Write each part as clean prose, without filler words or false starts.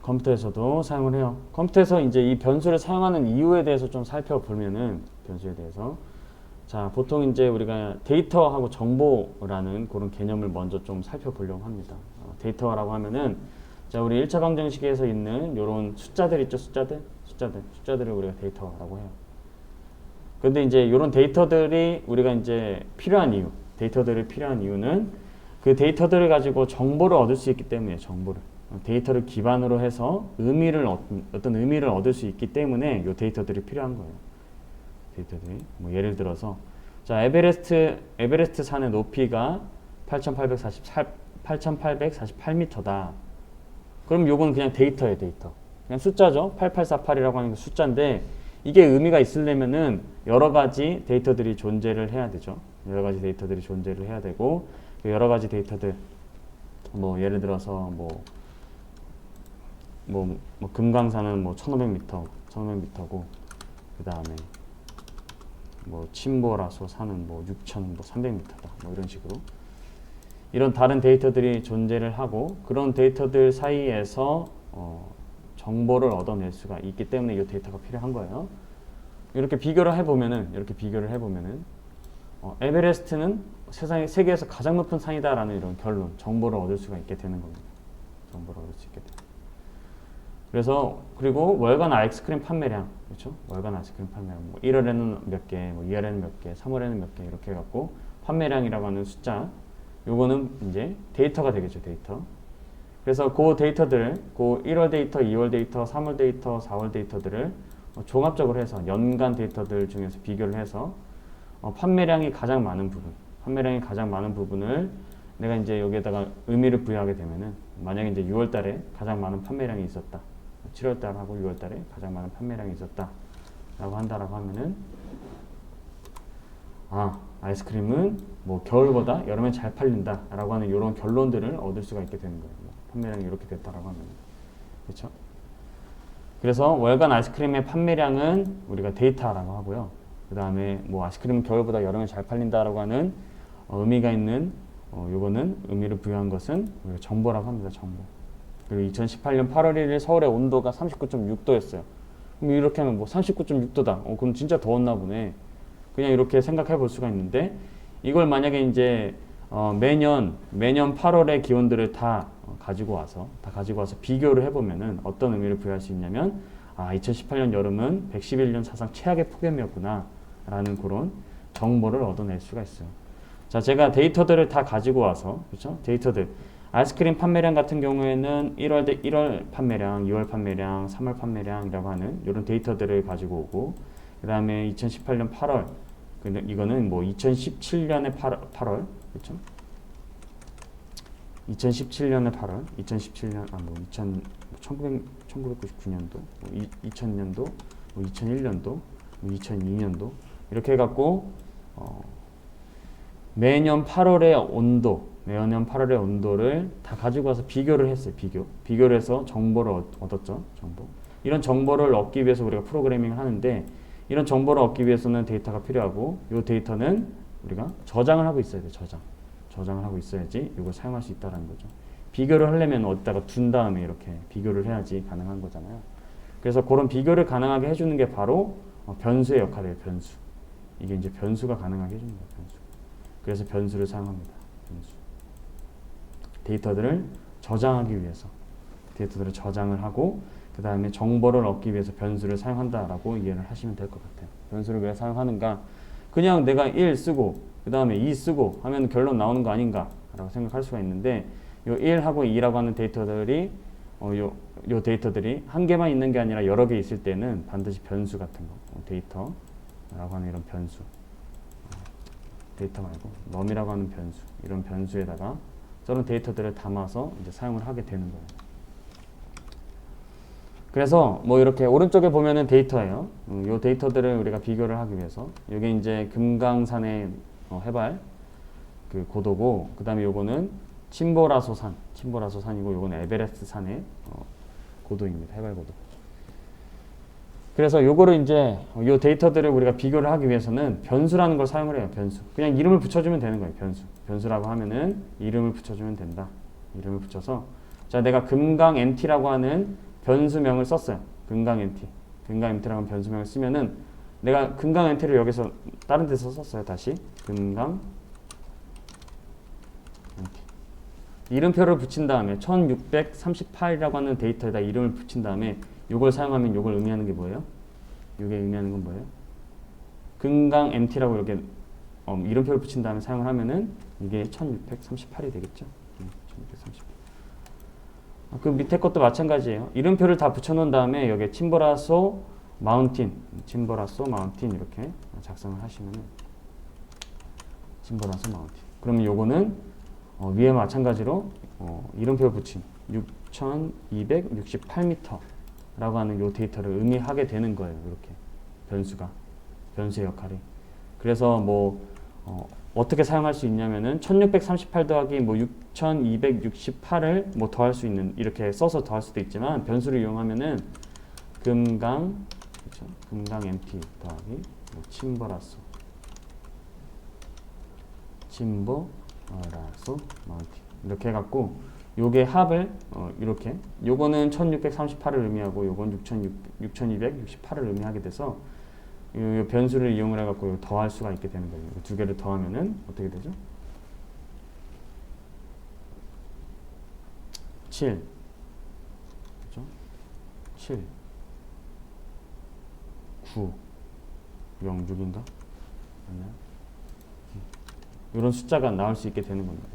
컴퓨터에서도 사용을 해요. 컴퓨터에서 이제 이 변수를 사용하는 이유에 대해서 좀 살펴보면은 변수에 대해서 자 보통 이제 우리가 데이터하고 정보라는 그런 개념을 먼저 좀 살펴보려고 합니다. 데이터라고 하면은 자 우리 1차 방정식에서 있는 요런 숫자들 있죠. 숫자들을 우리가 데이터라고 해요. 근데 이제 요런 데이터들이 우리가 이제 필요한 이유, 데이터들이 필요한 이유는 그 데이터들을 가지고 정보를 얻을 수 있기 때문에 정보를 데이터를 기반으로 해서 어떤 의미를 얻을 수 있기 때문에 요 데이터들이 필요한 거예요. 데이터들이 뭐 예를 들어서 자 에베레스트 산의 높이가 8,848m다. 그럼 요건 그냥 데이터예요, 데이터. 그냥 숫자죠. 8848이라고 하는 게 숫자인데 이게 의미가 있으려면은 여러 가지 데이터들이 존재를 해야 되죠. 여러 가지 데이터들이 존재를 해야 되고 그 여러 가지 데이터들 뭐 예를 들어서 금강산은 뭐 1500m고 그 다음에 뭐 침보라소 산은 뭐 6300m다. 뭐 이런 식으로 이런 다른 데이터들이 존재를 하고 그런 데이터들 사이에서 정보를 얻어낼 수가 있기 때문에 이 데이터가 필요한 거예요. 이렇게 비교를 해보면은 에베레스트는 세계에서 가장 높은 산이다라는 이런 결론, 정보를 얻을 수가 있게 되는 겁니다. 정보를 얻을 수 있게 돼요. 그래서 그리고 월간 아이스크림 판매량, 그렇죠? 월간 아이스크림 판매량, 뭐 1월에는 몇 개, 뭐 2월에는 몇 개, 3월에는 몇 개 이렇게 해갖고 판매량이라고 하는 숫자, 요거는 이제 데이터가 되겠죠, 데이터. 그래서 그 데이터들, 그 1월 데이터, 2월 데이터, 3월 데이터, 4월 데이터들을 종합적으로 해서 연간 데이터들 중에서 비교를 해서 판매량이 가장 많은 부분을 내가 이제 여기에다가 의미를 부여하게 되면은 만약에 이제 6월 달에 가장 많은 판매량이 있었다. 7월 달하고 6월 달에 가장 많은 판매량이 있었다. 라고 한다라고 하면은 아이스크림은 뭐 겨울보다 여름에 잘 팔린다. 라고 하는 이런 결론들을 얻을 수가 있게 되는 거예요. 판매량이 이렇게 됐다라고 하면. 그렇죠? 그래서 월간 아이스크림의 판매량은 우리가 데이터라고 하고요. 그 다음에 뭐 아이스크림은 겨울보다 여름에 잘 팔린다라고 하는 의미가 있는 요거는 의미를 부여한 것은 우리가 정보라고 합니다. 정보. 그리고 2018년 8월 1일 서울의 온도가 39.6도였어요. 그럼 이렇게 하면 뭐 39.6도다. 그럼 진짜 더웠나 보네. 그냥 이렇게 생각해 볼 수가 있는데 이걸 만약에 이제 매년 8월의 기온들을 다 가지고 와서 비교를 해보면은 어떤 의미를 부여할 수 있냐면 2018년 여름은 111년 사상 최악의 폭염이었구나 라는 그런 정보를 얻어낼 수가 있어요. 자, 제가 데이터들을 다 가지고 와서 그렇죠? 데이터들 아이스크림 판매량 같은 경우에는 1월 판매량, 2월 판매량, 3월 판매량이라고 하는 이런 데이터들을 가지고 오고 그 다음에 2018년 8월 이거는 뭐 2017년의 8월 그렇죠? 2017년의 8월, 1999년도, 2000년도, 2001년도, 2002년도 이렇게 해갖고 매년 8월의 온도를 다 가지고 와서 비교를 했어요. 비교를 해서 정보를 얻었죠. 이런 정보를 얻기 위해서 우리가 프로그래밍을 하는데 이런 정보를 얻기 위해서는 데이터가 필요하고 이 데이터는 우리가 저장을 하고 있어야 돼요. 저장을 하고 있어야지 이걸 사용할 수 있다는 거죠. 비교를 하려면 어디다가 둔 다음에 이렇게 비교를 해야지 가능한 거잖아요. 그래서 그런 비교를 가능하게 해주는 게 바로 변수의 역할이에요. 변수. 이게 이제 변수가 가능하게 해주는 거예요. 변수. 그래서 변수를 사용합니다. 변수. 데이터들을 저장하기 위해서 데이터들을 저장을 하고 그 다음에 정보를 얻기 위해서 변수를 사용한다라고 이해를 하시면 될 것 같아요. 변수를 왜 사용하는가? 그냥 내가 1 쓰고 그 다음에 2 쓰고 하면 결론 나오는 거 아닌가? 라고 생각할 수가 있는데 요 1하고 2라고 하는 데이터들이 요 데이터들이 한 개만 있는 게 아니라 여러 개 있을 때는 반드시 변수 같은 거 데이터라고 하는 이런 변수 데이터 말고 num이라고 하는 변수 이런 변수에다가 저런 데이터들을 담아서 이제 사용을 하게 되는 거예요. 그래서 뭐 이렇게 오른쪽에 보면은 데이터예요. 이 데이터들을 우리가 비교를 하기 위해서 이게 이제 금강산의 해발 그 고도고 그 다음에 요거는 침보라소산이고 요거는 에베레스트 산의 고도입니다. 해발 고도. 그래서 요거를 이제 요 데이터들을 우리가 비교를 하기 위해서는 변수라는 걸 사용을 해요. 변수. 그냥 이름을 붙여주면 되는 거예요. 변수라고 하면은 이름을 붙여주면 된다. 이름을 붙여서 자 내가 금강 MT라고 하는 변수명을 썼어요. 금강 MT. 금강 MT라는 변수명을 쓰면은 내가 금강 MT를 여기서 다른 데서 썼어요. 다시 금강 MT. 이름표를 붙인 다음에 1638이라고 하는 데이터에다 이름을 붙인 다음에 이걸 사용하면 이걸 의미하는 게 뭐예요? 이게 의미하는 건 뭐예요? 금강 MT라고 이렇게 이름표를 붙인 다음에 사용을 하면은 이게 1638이 되겠죠. 1638. 그 밑에 것도 마찬가지예요. 이름표를 다 붙여놓은 다음에 여기에 침보라소 마운틴, 침보라소 마운틴 이렇게 작성을 하시면은 침보라소 마운틴. 그러면 요거는 위에 마찬가지로 이름표 붙인 6268m라고 하는 요 데이터를 의미하게 되는 거예요. 이렇게 변수의 역할이. 그래서 뭐 어떻게 사용할 수 있냐면은 1638 더하기 뭐 6268을 뭐 더할 수 있는 이렇게 써서 더할 수도 있지만 변수를 이용하면은 금강 그렇죠? 금강 MT 더하기 뭐 침보라소 마운틴 이렇게 해갖고 요게 합을 이렇게 요거는 1638을 의미하고 요건 6268을 의미하게 돼서 이 변수를 이용을 해갖고 더할 수가 있게 되는 거예요. 두 개를 더하면은 어떻게 되죠? 7 그렇죠? 7 9 0 6인가? 아니야? 이런 숫자가 나올 수 있게 되는 겁니다.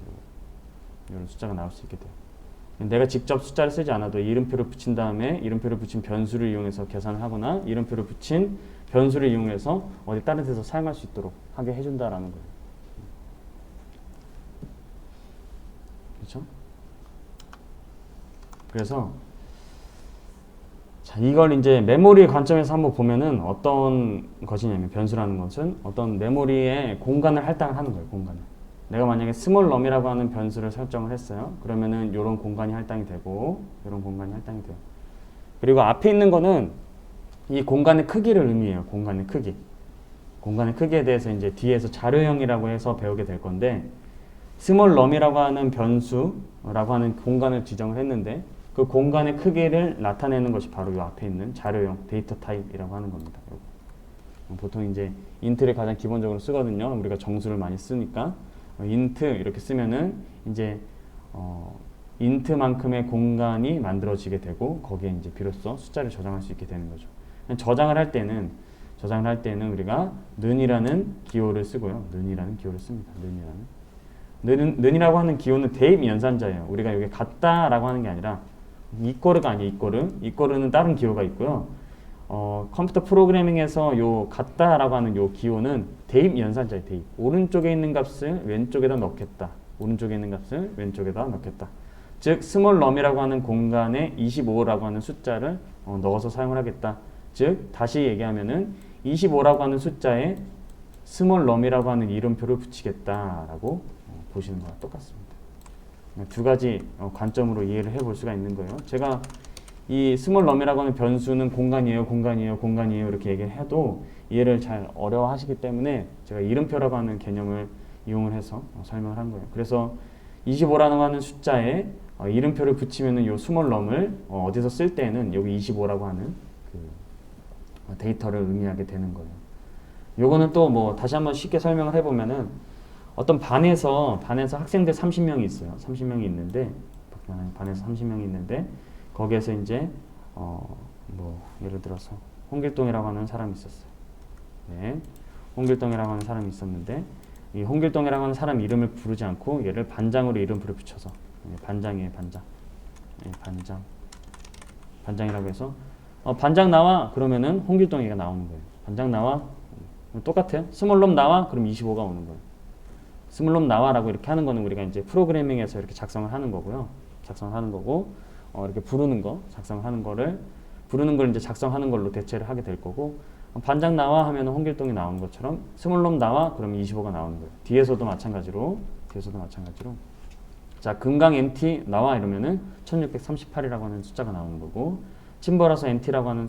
이런 숫자가 나올 수 있게 돼요. 내가 직접 숫자를 쓰지 않아도 이름표를 붙인 다음에 이름표를 붙인 변수를 이용해서 계산을 하거나 이름표를 붙인 변수를 이용해서 어디 다른 데서 사용할 수 있도록 하게 해준다라는 거예요. 그렇죠? 그래서 자, 이걸 이제 메모리 관점에서 한번 보면은 어떤 것이냐면 변수라는 것은 어떤 메모리의 공간을 할당을 하는 거예요. 공간을. 내가 만약에 스몰 럼이라고 하는 변수를 설정을 했어요. 그러면은 이런 공간이 할당이 되고 이런 공간이 할당이 돼요. 그리고 앞에 있는 거는 이 공간의 크기를 의미해요. 공간의 크기. 공간의 크기에 대해서 이제 뒤에서 자료형이라고 해서 배우게 될 건데 스몰 럼이라고 하는 변수라고 하는 공간을 지정을 했는데 그 공간의 크기를 나타내는 것이 바로 이 앞에 있는 자료형 데이터 타입이라고 하는 겁니다. 보통 이제 인트를 가장 기본적으로 쓰거든요. 우리가 정수를 많이 쓰니까 인트 이렇게 쓰면은 이제 인트만큼의 공간이 만들어지게 되고 거기에 이제 비로소 숫자를 저장할 수 있게 되는 거죠. 저장을 할 때는 우리가 는이라는 기호를 쓰고요. 는이라는 기호를 씁니다. 는이라고 하는 기호는 대입 연산자예요. 우리가 여기 같다라고 하는 게 아니라 이꼬르가 아니에요. 이꼬르는 다른 기호가 있고요. 컴퓨터 프로그래밍에서 요 같다라고 하는 요 기호는 대입 연산자예요. 대입. 오른쪽에 있는 값을 왼쪽에다 넣겠다. 오른쪽에 있는 값을 왼쪽에다 넣겠다. 즉 스몰 럼이라고 하는 공간에 25라고 하는 숫자를 넣어서 사용을 하겠다. 즉 다시 얘기하면은 25라고 하는 숫자에 스몰 럼이라고 하는 이름표를 붙이겠다라고 보시는 거와 똑같습니다. 두 가지 관점으로 이해를 해볼 수가 있는 거예요. 제가 이 스몰 럼이라고 하는 변수는 공간이에요 이렇게 얘기를 해도 이해를 잘 어려워하시기 때문에 제가 이름표라고 하는 개념을 이용을 해서 설명을 한 거예요. 그래서 25라고 하는 숫자에 이름표를 붙이면은 요 스몰 럼을 어디서 쓸 때는 여기 25라고 하는 그 데이터를 의미하게 되는 거예요. 요거는 또 뭐 다시 한번 쉽게 설명을 해보면은 어떤 반에서 학생들 30명이 있어요. 30명이 있는데 반에서 30명이 있는데 거기에서 이제 뭐 예를 들어서 홍길동이라고 하는 사람이 있었어요. 네, 홍길동이라고 하는 사람이 있었는데 이 홍길동이라고 하는 사람 이름을 부르지 않고 얘를 반장으로 이름표를 붙여서 반장이에요. 반장이라고 해서 반장 나와 그러면은 홍길동이가 나오는 거예요. 반장 나와 똑같아요. 스몰럼 나와 그럼 25가 오는 거예요. 스몰럼 나와라고 이렇게 하는 거는 우리가 이제 프로그래밍에서 이렇게 작성을 하는 거고요. 작성을 하는 거고 이렇게 부르는 거 작성을 하는 거를 부르는 걸 이제 작성하는 걸로 대체를 하게 될 거고 반장 나와 하면 홍길동이 나오는 것처럼 스몰럼 나와 그러면 25가 나오는 거예요. 뒤에서도 마찬가지로 자 금강 MT 나와 이러면은 1638이라고 하는 숫자가 나오는 거고 침보라서 NT라고 하는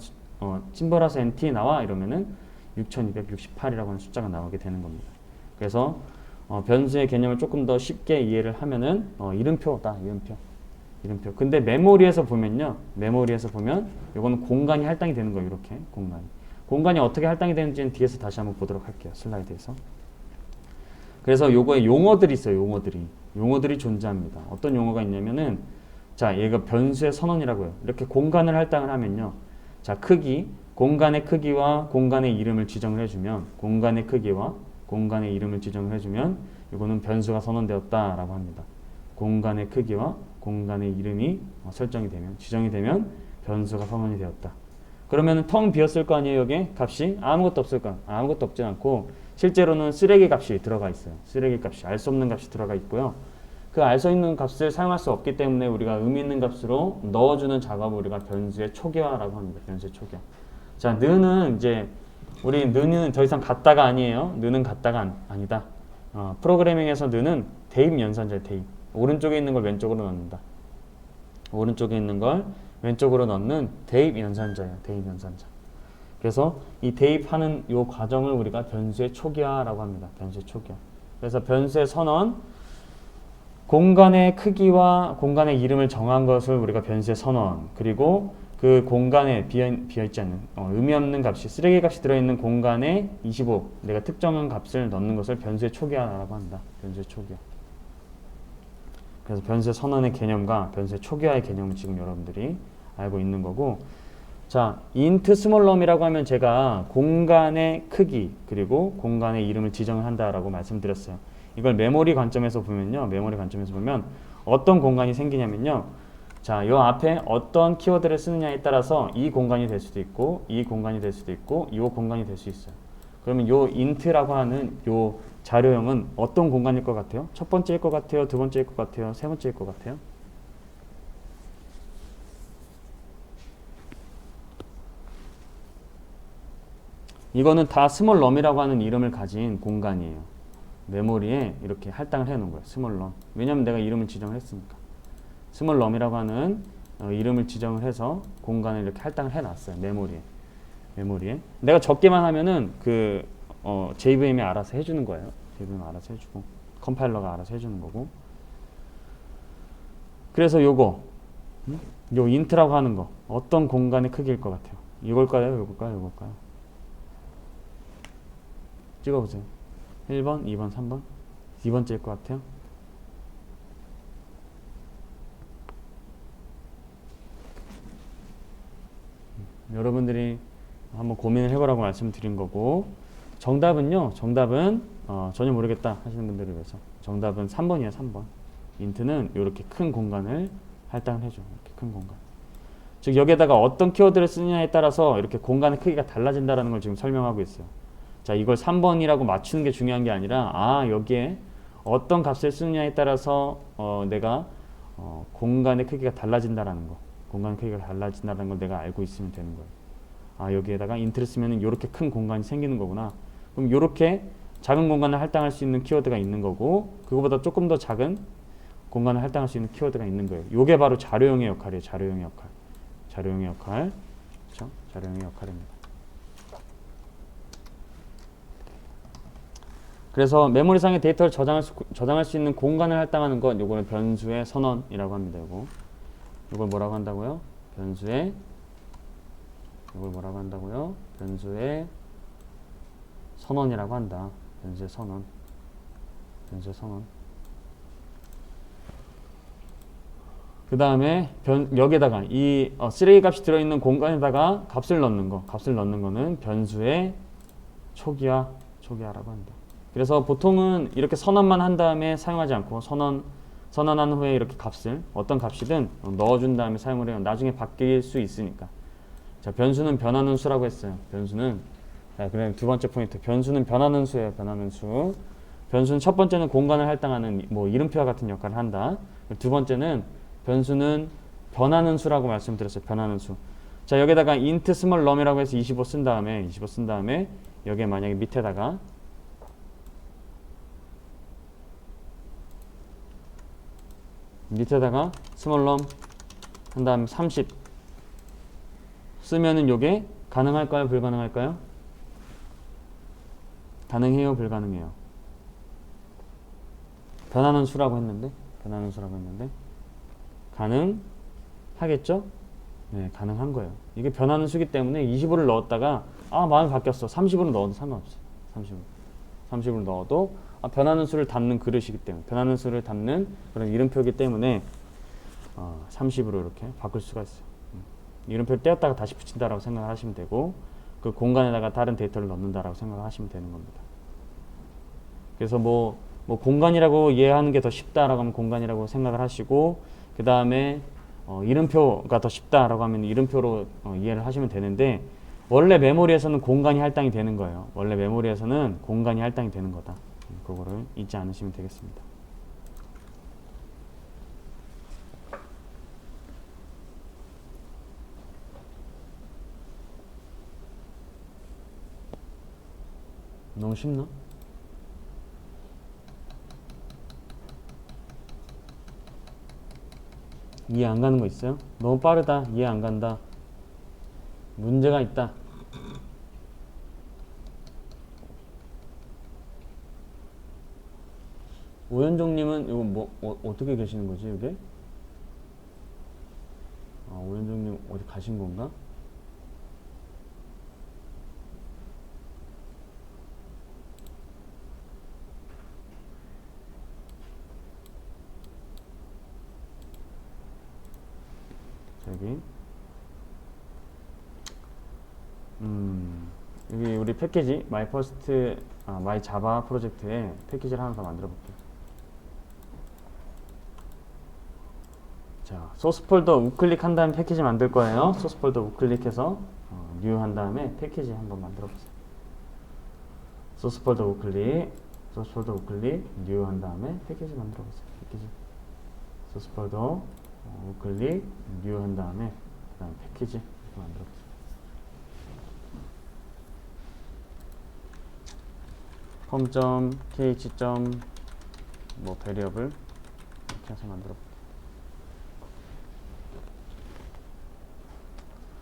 침보라서 NT 나와 이러면은 6268이라고 하는 숫자가 나오게 되는 겁니다. 그래서 변수의 개념을 조금 더 쉽게 이해를 하면은 이름표다. 이름표. 근데 메모리에서 보면요. 메모리에서 보면 이거는 공간이 할당이 되는 거예요. 이렇게 공간이. 공간이 어떻게 할당이 되는지는 뒤에서 다시 한번 보도록 할게요. 슬라이드에서. 그래서 요거에 용어들이 있어요. 용어들이 존재합니다. 어떤 용어가 있냐면은 자, 얘가 변수의 선언이라고요. 이렇게 공간을 할당을 하면요. 자, 크기, 공간의 크기와 공간의 이름을 지정을 해주면 공간의 크기와 공간의 이름을 지정을 해주면 이거는 변수가 선언되었다라고 합니다. 공간의 크기와 공간의 이름이 설정이 되면 지정이 되면 변수가 선언이 되었다. 그러면 텅 비었을 거 아니에요. 여기에 값이 아무것도 없을 거 아무것도 없지 않고 실제로는 쓰레기 값이 들어가 있어요. 쓰레기 값이 알 수 없는 값이 들어가 있고요. 그 알 수 있는 값을 사용할 수 없기 때문에 우리가 의미 있는 값으로 넣어주는 작업을 우리가 변수의 초기화라고 합니다. 변수의 초기화. 자, 는은 이제 우리 는은 더 이상 같다가 아니에요. 는은 같다가 아니다. 프로그래밍에서 는은 대입 연산자예요. 대입. 오른쪽에 있는 걸 왼쪽으로 넣는다. 오른쪽에 있는 걸 왼쪽으로 넣는 대입 연산자예요. 대입 연산자. 그래서 이 대입하는 이 과정을 우리가 변수의 초기화라고 합니다. 변수의 초기화. 그래서 변수의 선언, 공간의 크기와 공간의 이름을 정한 것을 우리가 변수의 선언, 그리고 그 공간에 비어있지 않는 의미 없는 값이 쓰레기 값이 들어있는 공간에 25 내가 특정한 값을 넣는 것을 변수의 초기화라고 한다. 변수의 초기화. 그래서 변수의 선언의 개념과 변수의 초기화의 개념을 지금 여러분들이 알고 있는 거고, 자, int small num이라고 하면 제가 공간의 크기 그리고 공간의 이름을 지정을 한다라고 말씀드렸어요. 이걸 메모리 관점에서 보면요. 메모리 관점에서 보면 어떤 공간이 생기냐면요. 자, 요 앞에 어떤 키워드를 쓰느냐에 따라서 이 공간이 될 수도 있고 이 공간이 될 수도 있고 이 공간이 될 수 있어요. 그러면 요 int라고 하는 요 자료형은 어떤 공간일 것 같아요? 첫 번째일 것 같아요? 두 번째일 것 같아요? 세 번째일 것 같아요? 이거는 다 스몰 럼이라고 하는 이름을 가진 공간이에요. 메모리에 이렇게 할당을 해놓은 거예요. 스몰 럼. 왜냐면 내가 이름을 지정을 했으니까. 스몰 럼이라고 하는 이름을 지정을 해서 공간을 이렇게 할당을 해놨어요. 메모리에. 내가 적게만 하면은 그 JVM이 알아서 해주는 거예요. JVM 알아서 해주고 컴파일러가 알아서 해주는 거고. 그래서 요거 요 int라고 하는 거 어떤 공간의 크기일 것 같아요? 이걸까요? 요걸까요? 찍어보세요. 1번, 2번, 3번. 2번째일 것 같아요. 여러분들이 한번 고민을 해보라고 말씀드린 거고, 정답은 전혀 모르겠다 하시는 분들을 위해서 정답은 3번이에요. 3번. int는 이렇게 큰 공간을 할당을 해줘. 이렇게 큰 공간. 즉 여기에다가 어떤 키워드를 쓰느냐에 따라서 이렇게 공간의 크기가 달라진다는 걸 지금 설명하고 있어요. 자, 이걸 3번이라고 맞추는 게 중요한 게 아니라 여기에 어떤 값을 쓰느냐에 따라서 내가 공간의 크기가 달라진다라는 거. 공간 크기가 달라진다는 걸 내가 알고 있으면 되는 거예요. 여기에다가 int를 쓰면 이렇게 큰 공간이 생기는 거구나. 그럼 이렇게 작은 공간을 할당할 수 있는 키워드가 있는 거고, 그거보다 조금 더 작은 공간을 할당할 수 있는 키워드가 있는 거예요. 이게 바로 자료형의 역할이에요. 자료형의 역할. 그렇죠? 자료형의 역할입니다. 그래서 메모리상의 데이터를 저장할 수 있는 공간을 할당하는 것, 요거는 변수의 선언이라고 합니다. 요걸 뭐라고 한다고요? 변수의 선언이라고 한다. 변수의 선언. 그 다음에 여기에다가 이 쓰레기 값이 들어있는 공간에다가 값을 넣는 거는 변수의 초기화라고 한다. 그래서 보통은 이렇게 선언만 한 다음에 사용하지 않고 선언한 후에 이렇게 어떤 값이든 넣어준 다음에 사용을 해요. 나중에 바뀔 수 있으니까. 자, 변수는 변하는 수라고 했어요. 그래 두 번째 포인트. 변수는 변하는 수예요. 변수는 첫 번째는 공간을 할당하는 이름표와 같은 역할을 한다. 두 번째는 변수는 변하는 수라고 말씀드렸어요. 변하는 수. 자, 여기다가 int small num이라고 해서 25 쓴 다음에 여기에 만약에 밑에다가 small num 한 다음에 30 쓰면은 요게 가능할까요? 불가능할까요? 가능해요? 불가능해요? 변하는 수라고 했는데 가능하겠죠? 네, 가능한 거예요. 이게 변하는 수기 때문에 25를 넣었다가 마음이 바뀌었어. 30으로 넣어도 상관없어. 30으로 넣어도 변하는 수를 담는 그릇이기 때문에, 변하는 수를 담는 그런 이름표이기 때문에 30으로 이렇게 바꿀 수가 있어요. 이름표를 떼었다가 다시 붙인다라고 생각을 하시면 되고, 그 공간에다가 다른 데이터를 넣는다라고 생각을 하시면 되는 겁니다. 그래서 뭐 공간이라고 이해하는 게 더 쉽다라고 하면 공간이라고 생각을 하시고, 그 다음에 이름표가 더 쉽다라고 하면 이름표로 이해를 하시면 되는데, 원래 메모리에서는 공간이 할당이 되는 거예요. 원래 메모리에서는 공간이 할당이 되는 거다. 그거를 잊지 않으시면 되겠습니다. 너무 쉽나? 이해 안 가는 거 있어요? 너무 빠르다, 이해 안 간다, 문제가 있다. 오현종님은 이거 뭐 어떻게 계시는 거지 이게? 오현종님 어디 가신 건가? 여기 여기 우리 패키지 마이 자바 프로젝트에 패키지를 하나 더 만들어 볼게요. 자, 소스 폴더 우클릭 한 다음에 패키지 만들 거예요. 소스 폴더 우클릭해서 뉴 한 다음에 패키지 한번 만들어 보세요. 소스 폴더 우클릭 뉴 한 다음에 패키지 만들어 보세요. 패키지 소스 폴더 우클릭 뉴 한 다음에 그다음에 패키지 만들어 보세요. 폼.kh. 베리어블 이렇게 해서 만들어 볼게요.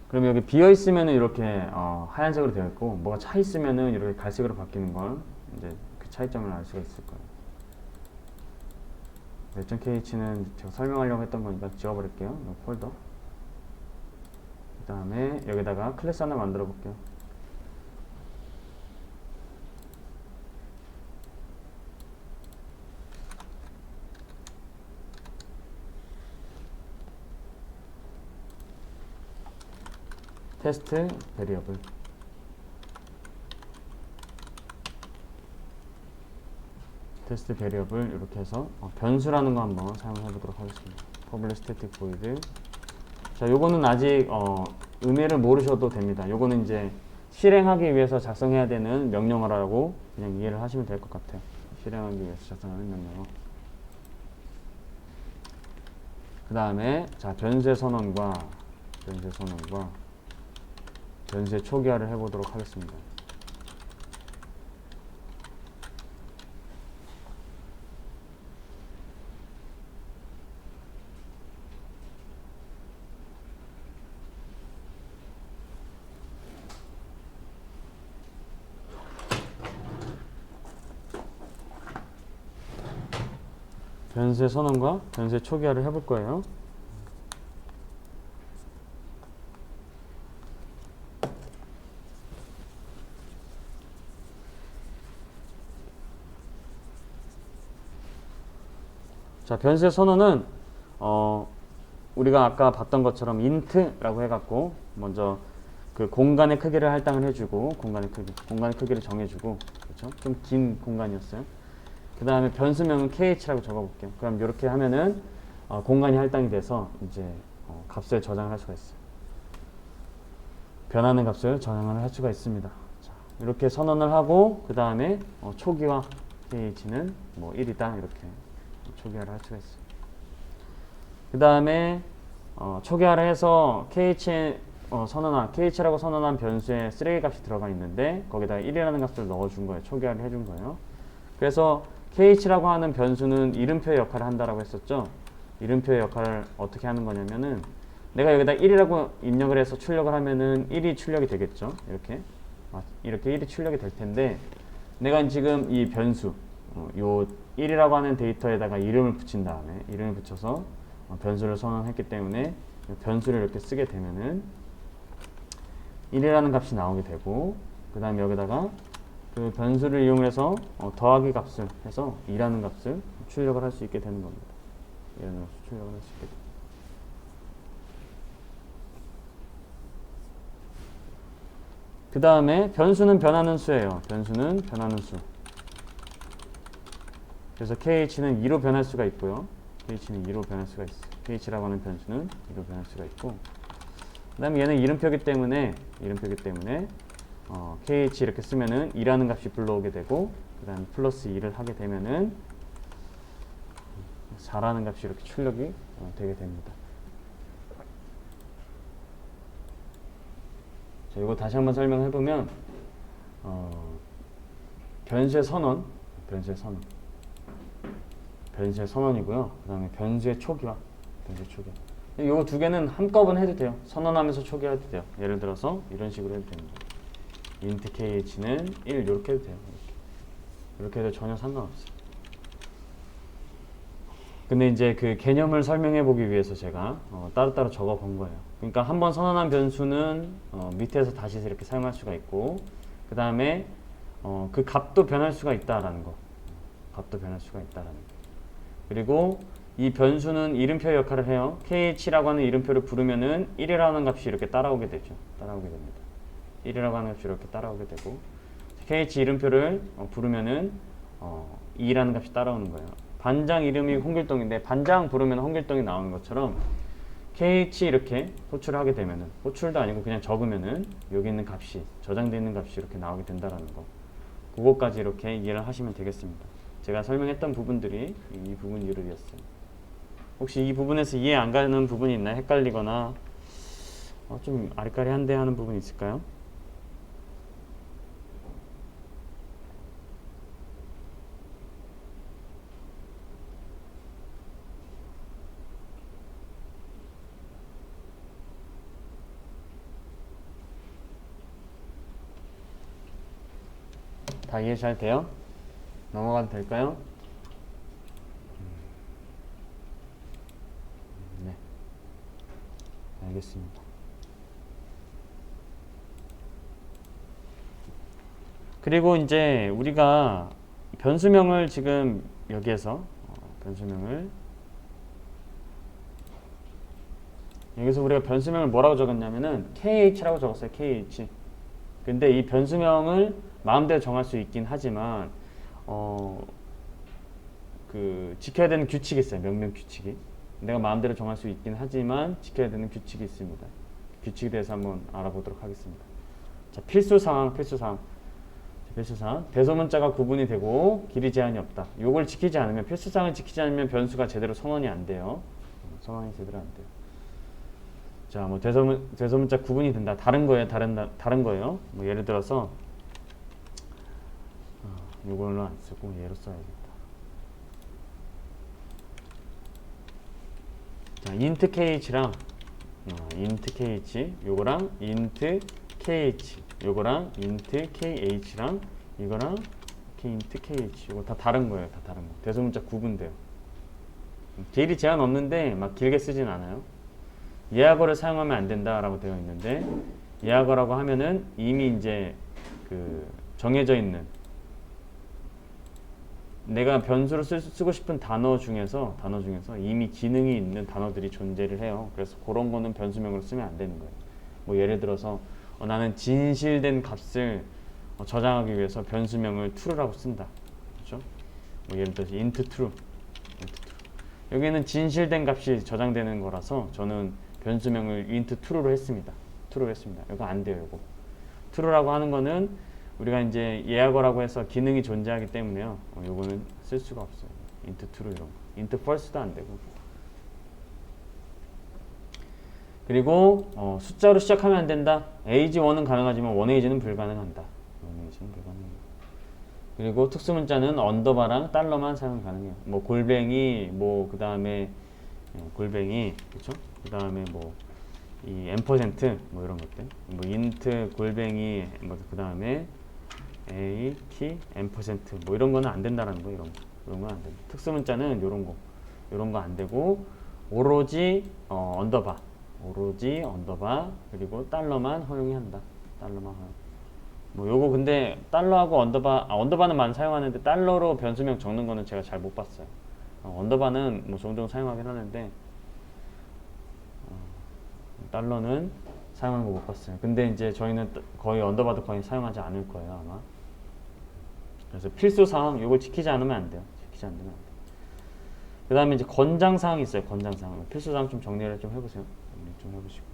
그럼 여기 비어 있으면은 이렇게 하얀색으로 되어 있고, 뭐가 차 있으면은 이렇게 갈색으로 바뀌는 걸 이제 그 차이점을 알 수가 있을 거예요. 웹.kh는 제가 설명하려고 했던 거니까 지워버릴게요. 이 폴더. 그 다음에 여기다가 클래스 하나 만들어 볼게요. 테스트 베리어블. 테스트 베리어블 이렇게 해서 변수라는 거 한번 사용해 보도록 하겠습니다. public static void. 자, 요거는 아직 의미를 모르셔도 됩니다. 요거는 이제 실행하기 위해서 작성해야 되는 명령어라고 그냥 이해를 하시면 될 것 같아요. 실행하기 위해서 작성하는 명령어. 그 다음에 자, 변수의 선언과 변수의 초기화를 해보도록 하겠습니다. 변수의 선언과 변수의 초기화를 해볼 거예요. 자, 변수의 선언은 우리가 아까 봤던 것처럼 int라고 해갖고 먼저 그 공간의 크기를 할당을 해주고 공간의 크기를 정해주고, 그렇죠? 좀 긴 공간이었어요. 그 다음에 변수명은 kh라고 적어볼게요. 그럼 이렇게 하면은 공간이 할당이 돼서 이제 값을 저장을 할 수가 있어요. 변하는 값을 저장을 할 수가 있습니다. 자, 이렇게 선언을 하고 그 다음에 초기화 kh는 뭐 1이다 이렇게 초기화를 할 수가 있어요. 그 다음에 초기화를 해서 kh라고 선언한 변수에 쓰레기 값이 들어가 있는데 거기다가 1이라는 값을 넣어준 거예요. 초기화를 해준 거예요. 그래서 kh라고 하는 변수는 이름표의 역할을 한다라고 했었죠. 이름표의 역할을 어떻게 하는 거냐면은 내가 여기다 1이라고 입력을 해서 출력을 하면은 1이 출력이 되겠죠. 이렇게 1이 출력이 될 텐데, 내가 지금 이 변수 요 1이라고 하는 데이터에다가 이름을 붙인 다음에 이름을 붙여서 변수를 선언했기 때문에 변수를 이렇게 쓰게 되면은 1이라는 값이 나오게 되고, 그 다음에 여기다가 그 변수를 이용해서 더하기 값을 해서 2라는 값을 출력을 할 수 있게 되는 겁니다. 2라는 값을 출력을 할 수 있게 됩니다. 그 다음에 변수는 변하는 수예요. 변수는 변하는 수. 그래서 kh는 2로 변할 수가 있고요. kh는 2로 변할 수가 있어요. kh라고 하는 변수는 2로 변할 수가 있고, 그 다음에 얘는 이름표기 때문에 kh 이렇게 쓰면은 2라는 값이 불러오게 되고, 그 다음에 플러스 2를 하게 되면은 4라는 값이 이렇게 출력이 되게 됩니다. 자, 이거 다시 한번 설명해보면, 변수의 선언이고요. 그 다음에 변수의 초기화. 이거 두 개는 한꺼번에 해도 돼요. 선언하면서 초기화해도 돼요. 예를 들어서 이런 식으로 해도 됩니다. int kh는 1 이렇게 해도 돼요. 이렇게 해도 전혀 상관없어요. 근데 이제 그 개념을 설명해 보기 위해서 제가 따로따로 적어 본 거예요. 그러니까 한번 선언한 변수는 밑에서 다시 이렇게 사용할 수가 있고, 그 다음에 그 값도 변할 수가 있다라는 거. 그리고 이 변수는 이름표 역할을 해요. kh라고 하는 이름표를 부르면은 1이라는 값이 이렇게 따라오게 되죠. 1이라고 하는 값이 이렇게 따라오게 되고, kh 이름표를 부르면은 2라는 값이 따라오는 거예요. 반장 이름이 홍길동인데 반장 부르면 홍길동이 나오는 것처럼 kh 이렇게 호출을 하게 되면은, 호출도 아니고 그냥 적으면은 여기 있는 값이, 저장되어 있는 값이 이렇게 나오게 된다라는 거. 그거까지 이렇게 이해를 하시면 되겠습니다. 제가 설명했던 부분들이 이 부분 이유였어요. 혹시 이 부분에서 이해 안 가는 부분이 있나요? 헷갈리거나 좀 아리까리한데 하는 부분이 있을까요? 다 이해 잘 돼요? 넘어가도 될까요? 네, 알겠습니다. 그리고 이제 우리가 변수명을 지금 여기에서 여기서 우리가 변수명을 뭐라고 적었냐면은 kh라고 적었어요. kh. 근데 이 변수명을 마음대로 정할 수 있긴 하지만 그 지켜야 되는 규칙이 있어요. 명령 규칙이. 내가 마음대로 정할 수 있긴 하지만 지켜야 되는 규칙이 있습니다. 규칙에 대해서 한번 알아보도록 하겠습니다. 자, 필수사항. 대소문자가 구분이 되고 길이 제한이 없다. 요걸 지키지 않으면, 필수사항을 지키지 않으면 변수가 제대로 선언이 안 돼요. 선언이 제대로 안 돼요. 자, 뭐 대소문자 구분이 된다. 다른 거예요. 뭐 예를 들어서 요걸로 안 쓰고 얘로 써야겠다. 자, int kh랑 int k 요거랑 int kh 요거랑 int kh랑 이거랑 int kh 요거 다 다른 거예요. 대소문자 구분돼요. 길이 제한 없는데 막 길게 쓰진 않아요. 예약어를 사용하면 안 된다라고 되어 있는데, 예약어라고 하면은 이미 이제 그 정해져 있는, 내가 변수로 쓰고 싶은 단어 중에서 이미 기능이 있는 단어들이 존재를 해요. 그래서 그런 거는 변수명으로 쓰면 안 되는 거예요. 뭐 예를 들어서 나는 진실된 값을 저장하기 위해서 변수명을 true라고 쓴다. 그렇죠? 뭐 예를 들어서 int true. 여기는 진실된 값이 저장되는 거라서 저는 변수명을 int true로 했습니다. 이거 안 돼요. 이거 true라고 하는 거는 우리가 이제 예약어라고 해서 기능이 존재하기 때문에요. 요거는 쓸 수가 없어요. int true 이런 거. int false도 안 되고. 그리고 숫자로 시작하면 안 된다. age1은 가능하지만 1age는 불가능한다. 그리고 특수문자는 언더바랑 달러만 사용 가능해요. 뭐 골뱅이, 뭐 그 다음에 골뱅이, 그렇죠? 그 다음에 뭐 이 앰퍼센트, 뭐 이런 것들, 뭐 int 골뱅이, 뭐 그 다음에 a 키 앰퍼센트, 뭐 이런 거는 안 된다라는 거. 이런 건 안 된다. 특수문자는 요런 거 안 되고, 오로지 언더바, 오로지 언더바 그리고 달러만 허용이 한다. 달러만 허용. 뭐 요거 근데 달러하고 언더바, 언더바는 많이 사용하는데 달러로 변수명 적는 거는 제가 잘 못 봤어요. 언더바는 뭐 종종 사용하긴 하는데 달러는 사용하는 거 못 봤어요. 근데 이제 저희는 거의 언더바도 거의 사용하지 않을 거예요 아마. 그래서 필수 사항 요걸 지키지 않으면 안 돼요. 지키지 않으면 안 돼요. 그 다음에 이제 권장 사항이 있어요. 권장 사항. 필수 사항 좀 정리를 좀 해보세요. 정리 좀 해보시고.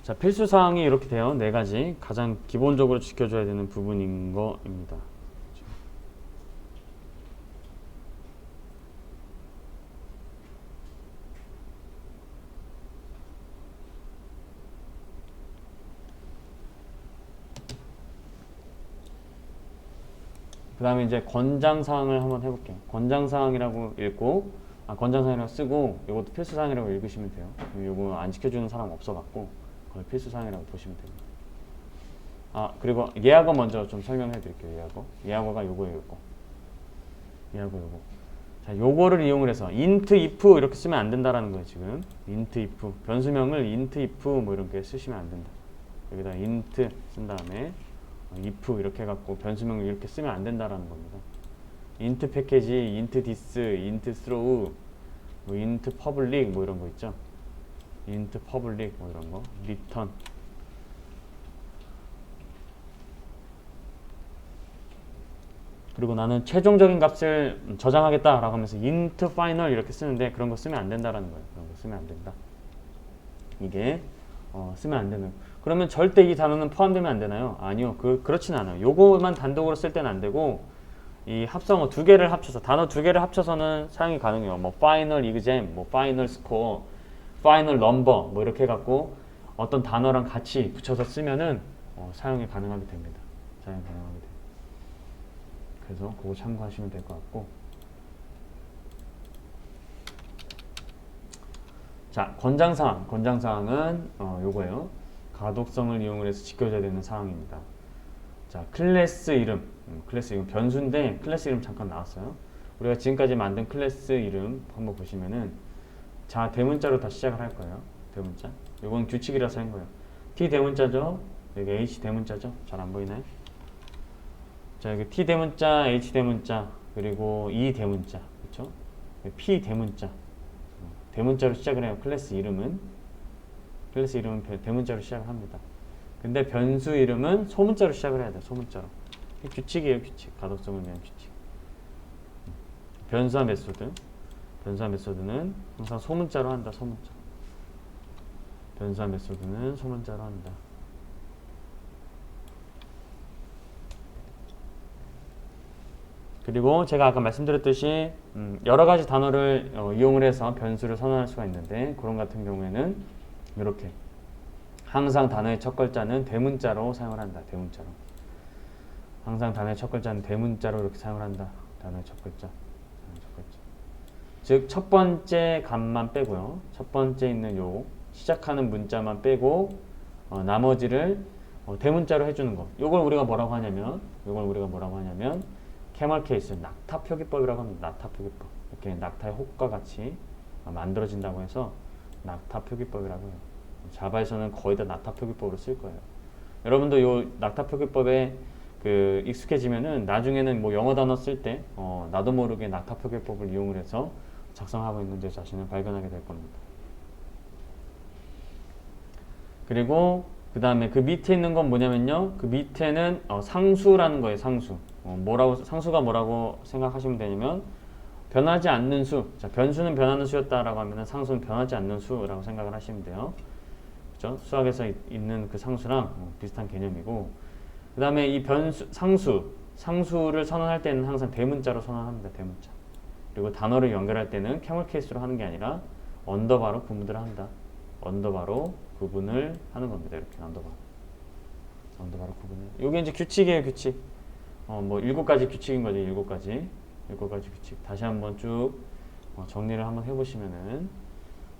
자, 필수사항이 이렇게 돼요. 네 가지. 가장 기본적으로 지켜줘야 되는 부분인 거입니다. 그 다음에 이제 권장사항을 한번 해볼게요. 권장사항이라고 읽고, 권장사항이라고 쓰고, 이것도 필수사항이라고 읽으시면 돼요. 이거 안 지켜주는 사람 없어갖고, 거의 필수사항이라고 보시면 됩니다. 그리고 예약어 먼저 좀 설명해 드릴게요. 예약어. 예약어가 요거예요, 요거. 예약어 요거. 자, 요거를 이용을 해서 int if 이렇게 쓰면 안 된다라는 거예요, 지금. int if. 변수명을 int if 뭐 이렇게 쓰시면 안 된다. 여기다 int 쓴 다음에 if 이렇게 해갖고 변수명을 이렇게 쓰면 안 된다라는 겁니다. int 패키지, int this, int throw, 뭐 int public 뭐 이런 거 있죠. int public 뭐 이런 거, return. 그리고 나는 최종적인 값을 저장하겠다라고 하면서 int final 이렇게 쓰는데 그런 거 쓰면 안 된다라는 거예요. 그런 거 쓰면 안 된다. 이게 쓰면 안 되는. 그러면 절대 이 단어는 포함되면 안 되나요? 아니요. 그렇지는 않아요. 요거만 단독으로 쓸 때는 안 되고 이 합성어 두 개를 합쳐서 단어 두 개를 합쳐서는 사용이 가능해요. 뭐 final exam, 뭐 final score, final number 뭐 이렇게 해갖고 어떤 단어랑 같이 붙여서 쓰면은 사용이 가능하게 됩니다. 사용이 가능하게 돼요. 그래서 그거 참고하시면 될 것 같고. 자, 권장사항. 권장사항은 요거예요. 가독성을 이용을 해서 지켜줘야 되는 사항입니다. 자, 클래스 이름. 클래스 이름 변수인데 클래스 이름 잠깐 나왔어요. 우리가 지금까지 만든 클래스 이름 한번 보시면은 자, 대문자로 다 시작을 할 거예요. 대문자. 요건 규칙이라서 한 거예요. T 대문자죠. 여기 H 대문자죠. 잘 안 보이나요? 자, 여기 T 대문자, H 대문자, 그리고 E 대문자. 그렇죠? P 대문자. 대문자로 시작을 해요. 클래스 이름은 대문자로 시작을 합니다. 근데 변수 이름은 소문자로 시작을 해야 돼요. 소문자로. 규칙이에요. 규칙. 가독성을 위한 규칙. 변수와 메소드. 변수와 메소드는 항상 소문자로 한다. 소문자. 변수와 메소드는 소문자로 한다. 그리고 제가 아까 말씀드렸듯이 여러 가지 단어를 이용을 해서 변수를 선언할 수가 있는데 그런 같은 경우에는 이렇게 항상 단어의 첫 글자는 대문자로 사용을 한다. 대문자로. 항상 단어의 첫 글자는 대문자로 이렇게 사용을 한다. 단어의 첫 글자. 즉 첫 번째 값만 빼고요. 첫 번째 있는 요 시작하는 문자만 빼고 나머지를 대문자로 해주는 거. 요걸 우리가 뭐라고 하냐면 캐멀 케이스, 낙타 표기법이라고 합니다. 낙타 표기법. 이렇게 낙타의 혹과 같이 만들어진다고 해서 낙타 표기법이라고 해요. 자바에서는 거의 다 낙타 표기법으로 쓸 거예요. 여러분도 요 낙타 표기법에 익숙해지면은 나중에는 뭐 영어 단어 쓸 때 나도 모르게 낙타 표기법을 이용을 해서 작성하고 있는 제 자신을 발견하게 될 겁니다. 그리고 그 다음에 그 밑에 있는 건 뭐냐면요. 그 밑에는 상수라는 거예요. 상수. 상수가 뭐라고 생각하시면 되냐면 변하지 않는 수. 자, 변수는 변하는 수였다라고 하면은 상수는 변하지 않는 수라고 생각을 하시면 돼요. 그렇죠? 수학에서 있는 그 상수랑 비슷한 개념이고, 그 다음에 이 상수를 선언할 때는 항상 대문자로 선언합니다. 대문자. 그리고 단어를 연결할 때는 캐멀 케이스로 하는 게 아니라 언더바로 구분을 한다. 언더바로 구분을 하는 겁니다. 이렇게 언더바로 구분을. 요게 이제 규칙이에요, 규칙. 뭐 7가지 규칙인 거지, 7가지 규칙. 다시 한번 쭉 정리를 한번 해보시면은,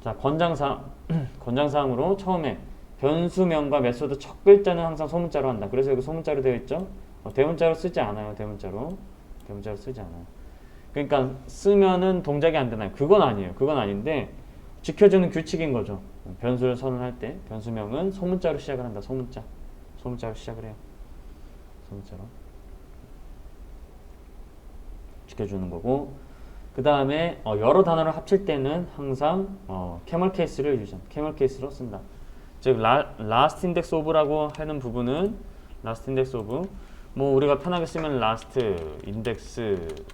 자, 권장사항으로 처음에 변수명과 메소드 첫 글자는 항상 소문자로 한다. 그래서 여기 소문자로 되어 있죠. 대문자로 쓰지 않아요. 대문자로 쓰지 않아요. 그러니까 쓰면은 동작이 안 되나요? 그건 아니에요. 그건 아닌데 지켜주는 규칙인 거죠. 변수를 선언할 때 변수명은 소문자로 시작을 한다. 소문자로 시작을 해요. 소문자로 지켜주는 거고, 그 다음에 여러 단어를 합칠 때는 항상 캐멀 케이스를 캐멀 케이스로 쓴다. 즉 last index of라고 하는 부분은 last index of, 뭐 우리가 편하게 쓰면 last index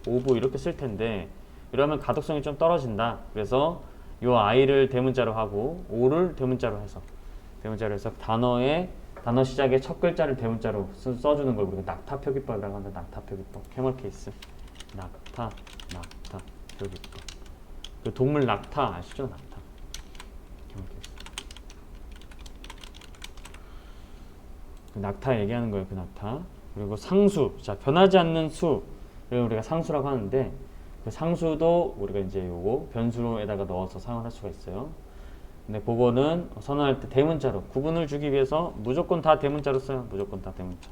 of 이렇게 쓸 텐데 이러면 가독성이 좀 떨어진다. 그래서 요 i를 대문자로 하고 o를 대문자로 해서 단어 시작의 첫 글자를 대문자로 써주는 걸 우리가 낙타 표기법이라고 한다. 낙타 표기법. 캐멀 케이스. 낙타 표기법. 그 동물 낙타 아시죠? 낙타. 캐멀 케이스. 그 낙타 얘기하는 거예요. 그 낙타. 그리고 상수. 자, 변하지 않는 수를 우리가 상수라고 하는데, 그 상수도 우리가 이제 요거 변수로에다가 넣어서 사용할 수가 있어요. 근데 그거는 선언할 때 대문자로 구분을 주기 위해서 무조건 다 대문자로 써요. 무조건 다 대문자.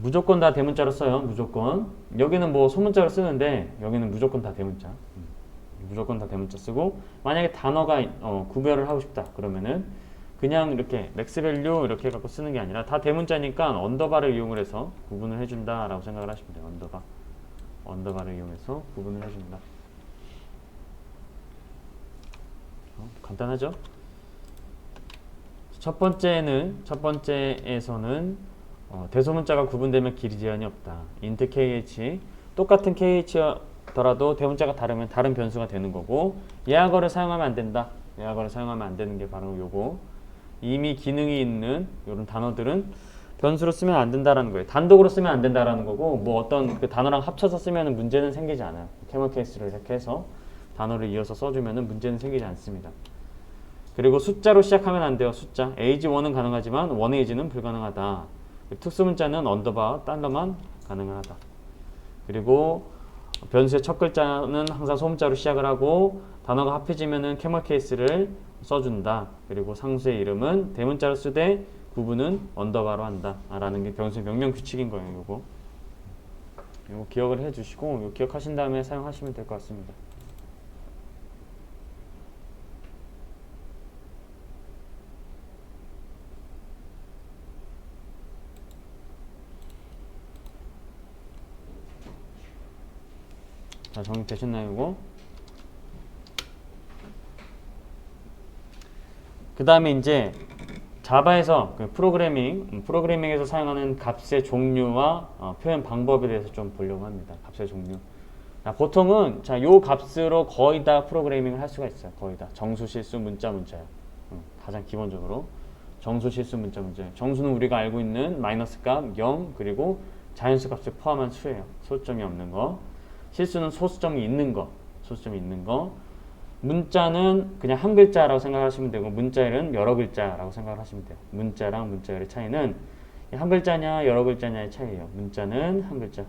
무조건 다 대문자로 써요. 무조건. 여기는 뭐 소문자로 쓰는데 여기는 무조건 다 대문자. 무조건 다 대문자 쓰고, 만약에 단어가 구별을 하고 싶다 그러면은 그냥 이렇게 맥스밸류 이렇게 해갖고 쓰는 게 아니라 다 대문자니까 언더바를 이용을 해서 구분을 해준다 라고 생각을 하시면 돼요. 언더바를 이용해서 구분을 해준다. 간단하죠? 첫 번째에서는 대소문자가 구분되면 길이 제한이 없다. int kh, 똑같은 kh더라도 대문자가 다르면 다른 변수가 되는 거고, 예하거를 사용하면 안 된다. 예하거를 사용하면 안 되는 게 바로 요거. 이미 기능이 있는 이런 단어들은 변수로 쓰면 안 된다라는 거예요. 단독으로 쓰면 안 된다라는 거고, 뭐 어떤 그 단어랑 합쳐서 쓰면 문제는 생기지 않아요. 캐멀 케이스를 이렇게 해서 단어를 이어서 써주면 문제는 생기지 않습니다. 그리고 숫자로 시작하면 안 돼요. 숫자. age1은 가능하지만 1age는 불가능하다. 특수문자는 언더바 달러만 가능하다. 그리고 변수의 첫 글자는 항상 소문자로 시작을 하고 단어가 합해지면은 캐멀 케이스를 써준다. 그리고 상수의 이름은 대문자로 쓰되 구분은 언더바로 한다. 라는 게 변수의 명령 규칙인 거예요. 요거 기억을 해주시고, 요거 기억하신 다음에 사용하시면 될 것 같습니다. 자, 정리되셨나요, 이거? 그 다음에 이제 자바에서 그 프로그래밍에서 사용하는 값의 종류와 표현 방법에 대해서 좀 보려고 합니다. 값의 종류. 자, 보통은 요 값으로 거의 다 프로그래밍을 할 수가 있어요. 거의 다. 정수, 실수, 문자예요. 가장 기본적으로. 정수, 실수, 문자예요. 정수는 우리가 알고 있는 마이너스 값, 0, 그리고 자연수 값을 포함한 수예요. 소수점이 없는 거. 실수는 소수점이 있는 거. 문자는 그냥 한 글자라고 생각하시면 되고, 문자열은 여러 글자라고 생각하시면 돼요. 문자랑 문자열의 차이는 한 글자냐 여러 글자냐의 차이예요. 문자는 한 글자,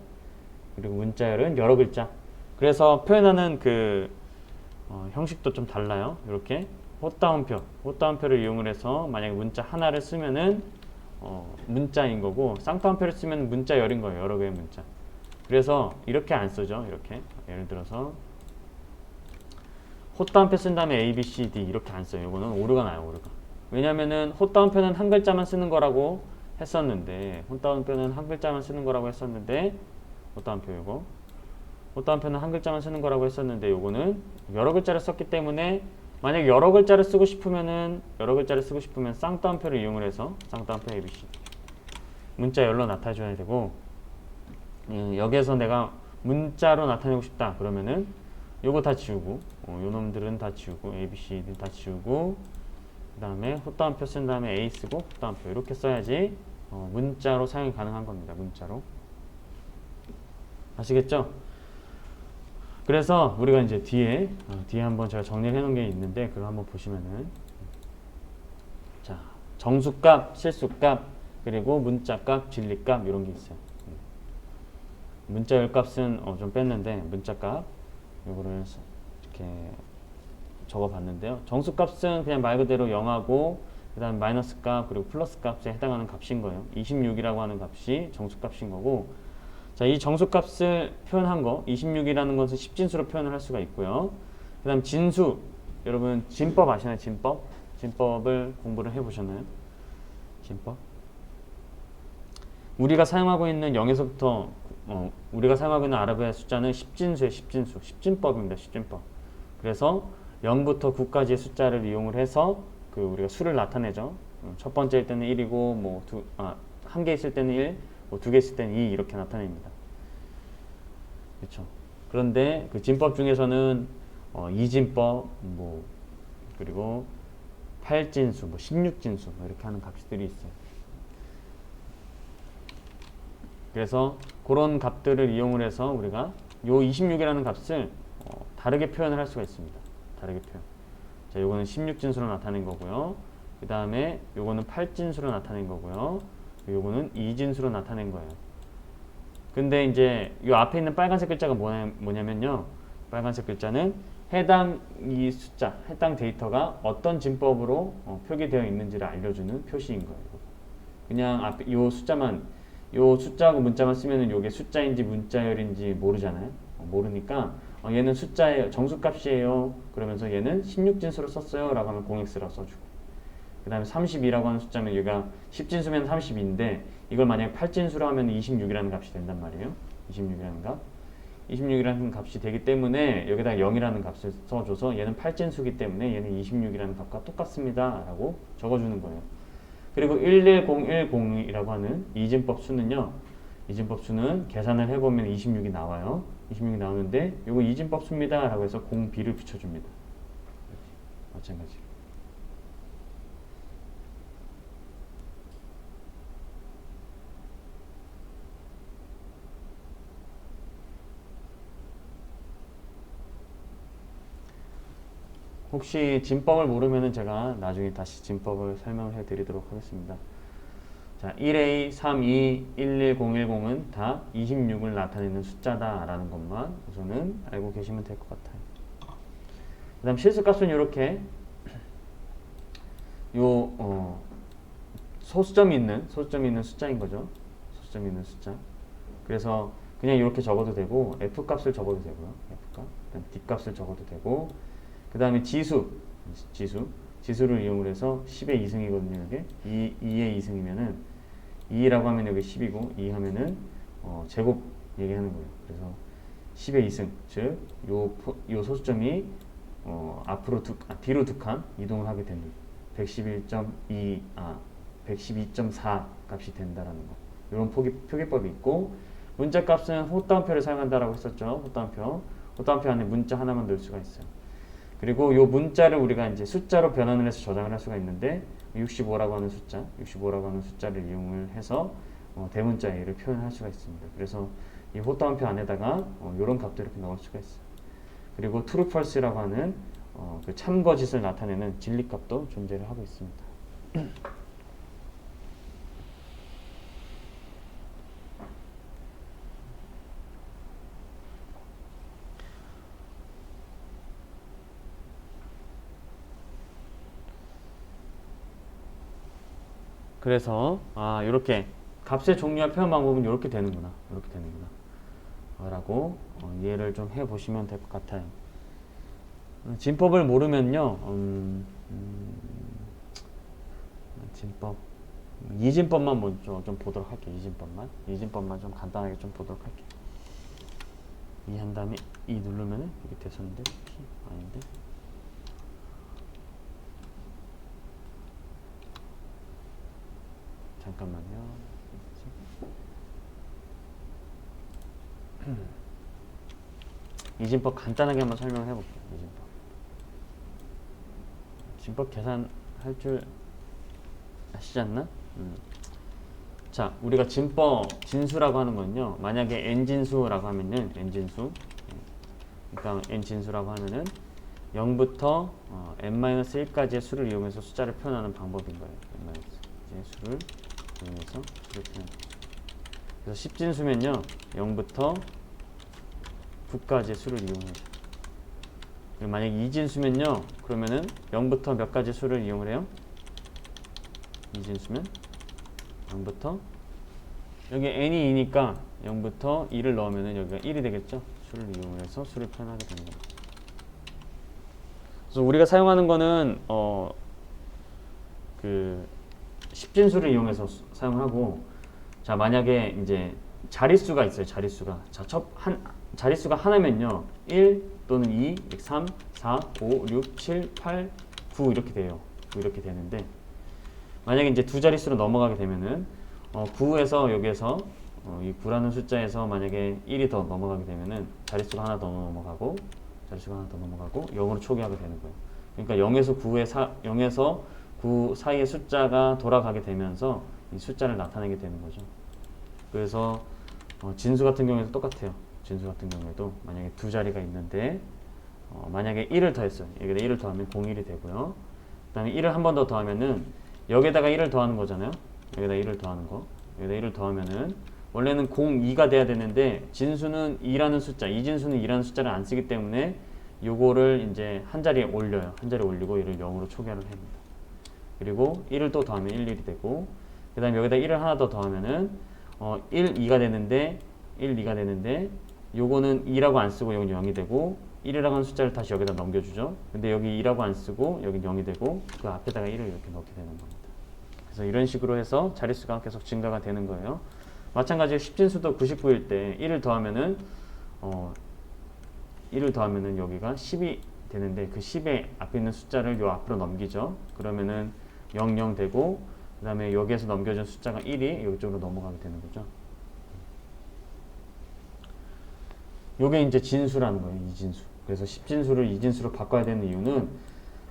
그리고 문자열은 여러 글자. 그래서 표현하는 그 형식도 좀 달라요. 이렇게 헛다운표를 이용을 해서 만약에 문자 하나를 쓰면은 문자인 거고, 쌍따옴표를 쓰면 문자열인 거예요. 여러 개의 문자. 그래서 이렇게 안 쓰죠. 이렇게 예를 들어서 헛다운표 쓴 다음에 A, B, C, D 이렇게 안 써요. 이거는 오류가 나요. 오류가. 왜냐면은 헛다운표는 한 글자만 쓰는 거라고 했었는데, 헛다운표는 한 글자만 쓰는 거라고 했었는데, 헛다운표는 한 글자만 쓰는 거라고 했었는데, 요거는 여러 글자를 썼기 때문에 만약 여러 글자를 쓰고 싶으면 쌍따옴표를 이용을 해서 쌍따옴표 A, B, C 문자열로 나타내줘야 되고, 여기에서 내가 문자로 나타내고 싶다 그러면은 요거 다 지우고, 요 놈들은 다 지우고, A, B, C, D 다 지우고, 그 다음에 헛다운표 쓴 다음에 A 쓰고 헛다운표 이렇게 써야지 문자로 사용이 가능한 겁니다. 문자로. 아시겠죠? 그래서 우리가 이제 뒤에 한번 제가 정리를 해놓은 게 있는데 그걸 한번 보시면은 자 정수값, 실수값, 그리고 문자값, 진리값 이런 게 있어요. 문자 열값은 좀 뺐는데 문자값 요거를 이렇게 적어봤는데요. 정수값은 그냥 말 그대로 0하고 그 다음 마이너스 값 그리고 플러스 값에 해당하는 값인 거예요. 26이라고 하는 값이 정수값인 거고, 자, 이 정수값을 표현한 거 26이라는 것은 10진수로 표현을 할 수가 있고요. 그 다음 진수, 여러분 진법 아시나요? 진법? 진법을 공부를 해보셨나요? 진법? 우리가 사용하고 있는 0에서부터 우리가 사용하고 있는 아라비아 숫자는 10진수의 10진수, 10진법입니다. 10진법. 그래서 0부터 9까지의 숫자를 이용을 해서 우리가 수를 나타내죠. 첫 번째일 때는 1이고 뭐 한 개 있을 때는 1, 뭐 두 개 있을 때는 2 이렇게 나타냅니다. 그렇죠. 그런데 그 진법 중에서는 2진법, 뭐 그리고 8진수, 뭐 16진수 뭐 이렇게 하는 값들이 있어요. 그래서 그런 값들을 이용을 해서 우리가 요 26이라는 값을 다르게 표현을 할 수가 있습니다. 다르게 표현. 자, 요거는 16진수로 나타낸 거고요. 그 다음에 요거는 8진수로 나타낸 거고요. 요거는 2진수로 나타낸 거예요. 근데 이제 요 앞에 있는 빨간색 글자가 뭐냐면요. 빨간색 글자는 해당 이 숫자, 해당 데이터가 어떤 진법으로 표기되어 있는지를 알려주는 표시인 거예요. 그냥 앞에 요 숫자만 요 숫자하고 문자만 쓰면은 요게 숫자인지 문자열인지 모르잖아요. 모르니까 얘는 숫자예요, 정수값이에요. 그러면서 얘는 16진수로 썼어요 라고 하면 0x라고 써주고, 그 다음에 32라고 하는 숫자면 얘가 10진수면 32인데 이걸 만약에 8진수로 하면 26이라는 값이 된단 말이에요. 26이라는 값. 26이라는 값이 되기 때문에 여기다 0이라는 값을 써줘서 얘는 8진수기 때문에 얘는 26이라는 값과 똑같습니다 라고 적어주는 거예요. 그리고 11010이라고 하는 이진법 수는요, 이진법 수는 계산을 해보면 26이 나와요. 26이 나오는데 요거 이진법 수입니다 라고 해서 0b를 붙여줍니다. 마찬가지. 혹시 진법을 모르면은 제가 나중에 다시 진법을 설명을 해 드리도록 하겠습니다. 자, 1A, 3E, 11010은 다 26을 나타내는 숫자다 라는 것만 우선은 알고 계시면 될 것 같아요. 그 다음 실수값은 이렇게 요 소수점이 있는 숫자인 거죠. 소수점이 있는 숫자. 그래서 그냥 이렇게 적어도 되고 F값을 적어도 되고요. F값. 그다음 D값을 적어도 되고, 그 다음에 지수를 이용을 해서 10의 2승이거든요. 이게 2의 2승이면은 2라고 하면 여기 10이고 2 하면은 제곱 얘기하는 거예요. 그래서 10의 2승, 즉 요 소수점이 뒤로 두 칸 이동을 하게 됩니다. 112.4 값이 된다라는 거. 이런 표기법이 있고, 문자 값은 호따옴표를 사용한다라고 했었죠. 호따옴표 안에 문자 하나만 넣을 수가 있어요. 그리고 요 문자를 우리가 이제 숫자로 변환을 해서 저장을 할 수가 있는데 65라고 하는 숫자를 이용을 해서 대문자 A를 표현할 수가 있습니다. 그래서 이 호따옴표 안에다가 이런 값도 이렇게 넣을 수가 있어요. 그리고 true, false라고 하는 그 참거짓을 나타내는 진리값도 존재를 하고 있습니다. 그래서 이렇게 값의 종류와 표현 방법은 이렇게 되는구나 라고 이해를 좀 해보시면 될 것 같아요. 진법을 모르면요, 진법 이진법만 먼저 좀 보도록 할게요. 이진법만 좀 간단하게 좀 보도록 할게요. 이 한 다음에 이 누르면은 이게 됐었는데 아닌데. 잠깐만요. 이진법 간단하게 한번 설명을 해볼게요. 진법 계산할 줄 아시지 않나? 자, 우리가 진수라고 하는 건요, 만약에 n진수라고 하면은 n진수, 그러니까 n진수라고 하면은 0부터 n-1까지의 수를 이용해서 숫자를 표현하는 방법인 거예요. n-1의 수를 이용해서 수를 표현. 그래서 10진수면요 0부터 9까지의 수를 이용해요. 그리고 만약 2진수면요 그러면은 0부터 몇 가지 수를 이용을 해요? 2진수면 0부터 여기 n이 2니까 0부터 2를 넣으면은 여기가 1이 되겠죠? 수를 이용을 해서 수를 표현하게 되는 거예요. 그래서 우리가 사용하는 거는 그 10진수를 이용해서 사용하고, 자 만약에 이제 자릿수가 있어요. 자릿수가 자릿수가 하나면요 1 또는 2, 3, 4, 5, 6, 7, 8, 9 이렇게 돼요. 9 이렇게 되는데, 만약에 이제 두 자릿수로 넘어가게 되면은 9에서 여기에서 이 9라는 숫자에서 만약에 1이 더 넘어가게 되면은 자릿수가 하나 더 넘어가고 0으로 초기화가 되는 거예요. 그러니까 0에서 9 사이의 숫자가 돌아가게 되면서 이 숫자를 나타내게 되는 거죠. 그래서 진수 같은 경우에도 똑같아요. 진수 같은 경우에도 만약에 두 자리가 있는데 만약에 1을 더했어요. 여기다 1을 더하면 01이 되고요. 그 다음에 1을 한 번 더 더하면은 여기에다가 1을 더하는 거잖아요. 여기다 1을 더하는 거. 여기다 1을 더하면은 원래는 02가 돼야 되는데 진수는 2라는 숫자, 이진수는 2라는 숫자를 안 쓰기 때문에 요거를 이제 한 자리에 올려요. 한 자리에 올리고 얘를 0으로 초기화를 합니다. 그리고 1을 또 더하면 11이 되고, 그 다음에 여기다 1을 하나 더 더하면은 1, 2가 되는데 1, 2가 되는데 요거는 2라고 안 쓰고 여기 0이 되고, 1이라고 하는 숫자를 다시 여기다 넘겨주죠. 근데 여기 2라고 안 쓰고 여기 0이 되고 그 앞에다가 1을 이렇게 넣게 되는 겁니다. 그래서 이런 식으로 해서 자릿수가 계속 증가가 되는 거예요. 마찬가지로 10진수도 99일 때 1을 더하면은 1을 더하면은 여기가 10이 되는데 그 10의 앞에 있는 숫자를 요 앞으로 넘기죠. 그러면은 00 되고, 그 다음에 여기에서 넘겨준 숫자가 1이 이쪽으로 넘어가게 되는 거죠. 요게 이제 진수라는 거예요. 이진수. 그래서 10진수를 이진수로 바꿔야 되는 이유는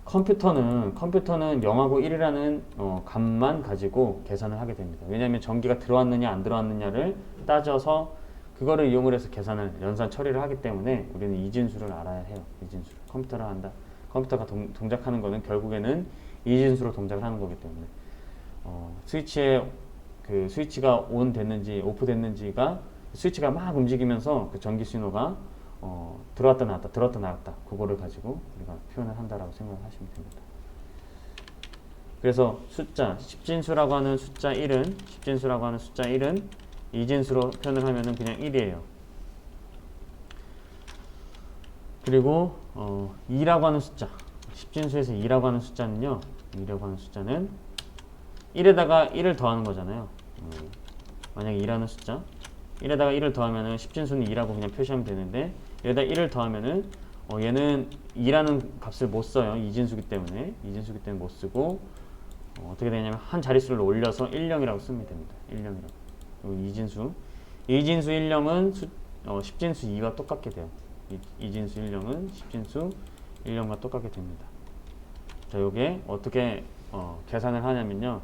컴퓨터는 0하고 1이라는 값만 가지고 계산을 하게 됩니다. 왜냐하면 전기가 들어왔느냐 안 들어왔느냐를 따져서 그거를 이용을 해서 연산 처리를 하기 때문에 우리는 이진수를 알아야 해요. 이진수를. 컴퓨터가 동작하는 거는 결국에는 이진수로 동작을 하는 거기 때문에 스위치가 온 됐는지 오프 됐는지가 스위치가 막 움직이면서 그 전기 신호가 들어왔다 나왔다 그거를 가지고 우리가 표현을 한다라고 생각하시면 됩니다. 그래서 숫자 10진수라고 하는 숫자 1은 이진수로 표현을 하면은 그냥 1이에요. 그리고 2라고 하는 숫자 10진수에서 2라고 하는 숫자는요, 1에다가 1을 더하는 거잖아요. 만약에 2라는 숫자 1에다가 1을 더하면은 10진수는 2라고 그냥 표시하면 되는데, 여기다 1을 더하면은 얘는 2라는 값을 못 써요. 이진수기 때문에 못 쓰고 어떻게 되냐면 한 자릿수를 올려서 10이라고 쓰면 됩니다. 10이라고. 그리고 이진수 10은 10진수 2와 똑같게 돼요. 이진수 10은 10진수 1과 똑같게 됩니다. 자, 요게 어떻게 계산을 하냐면요,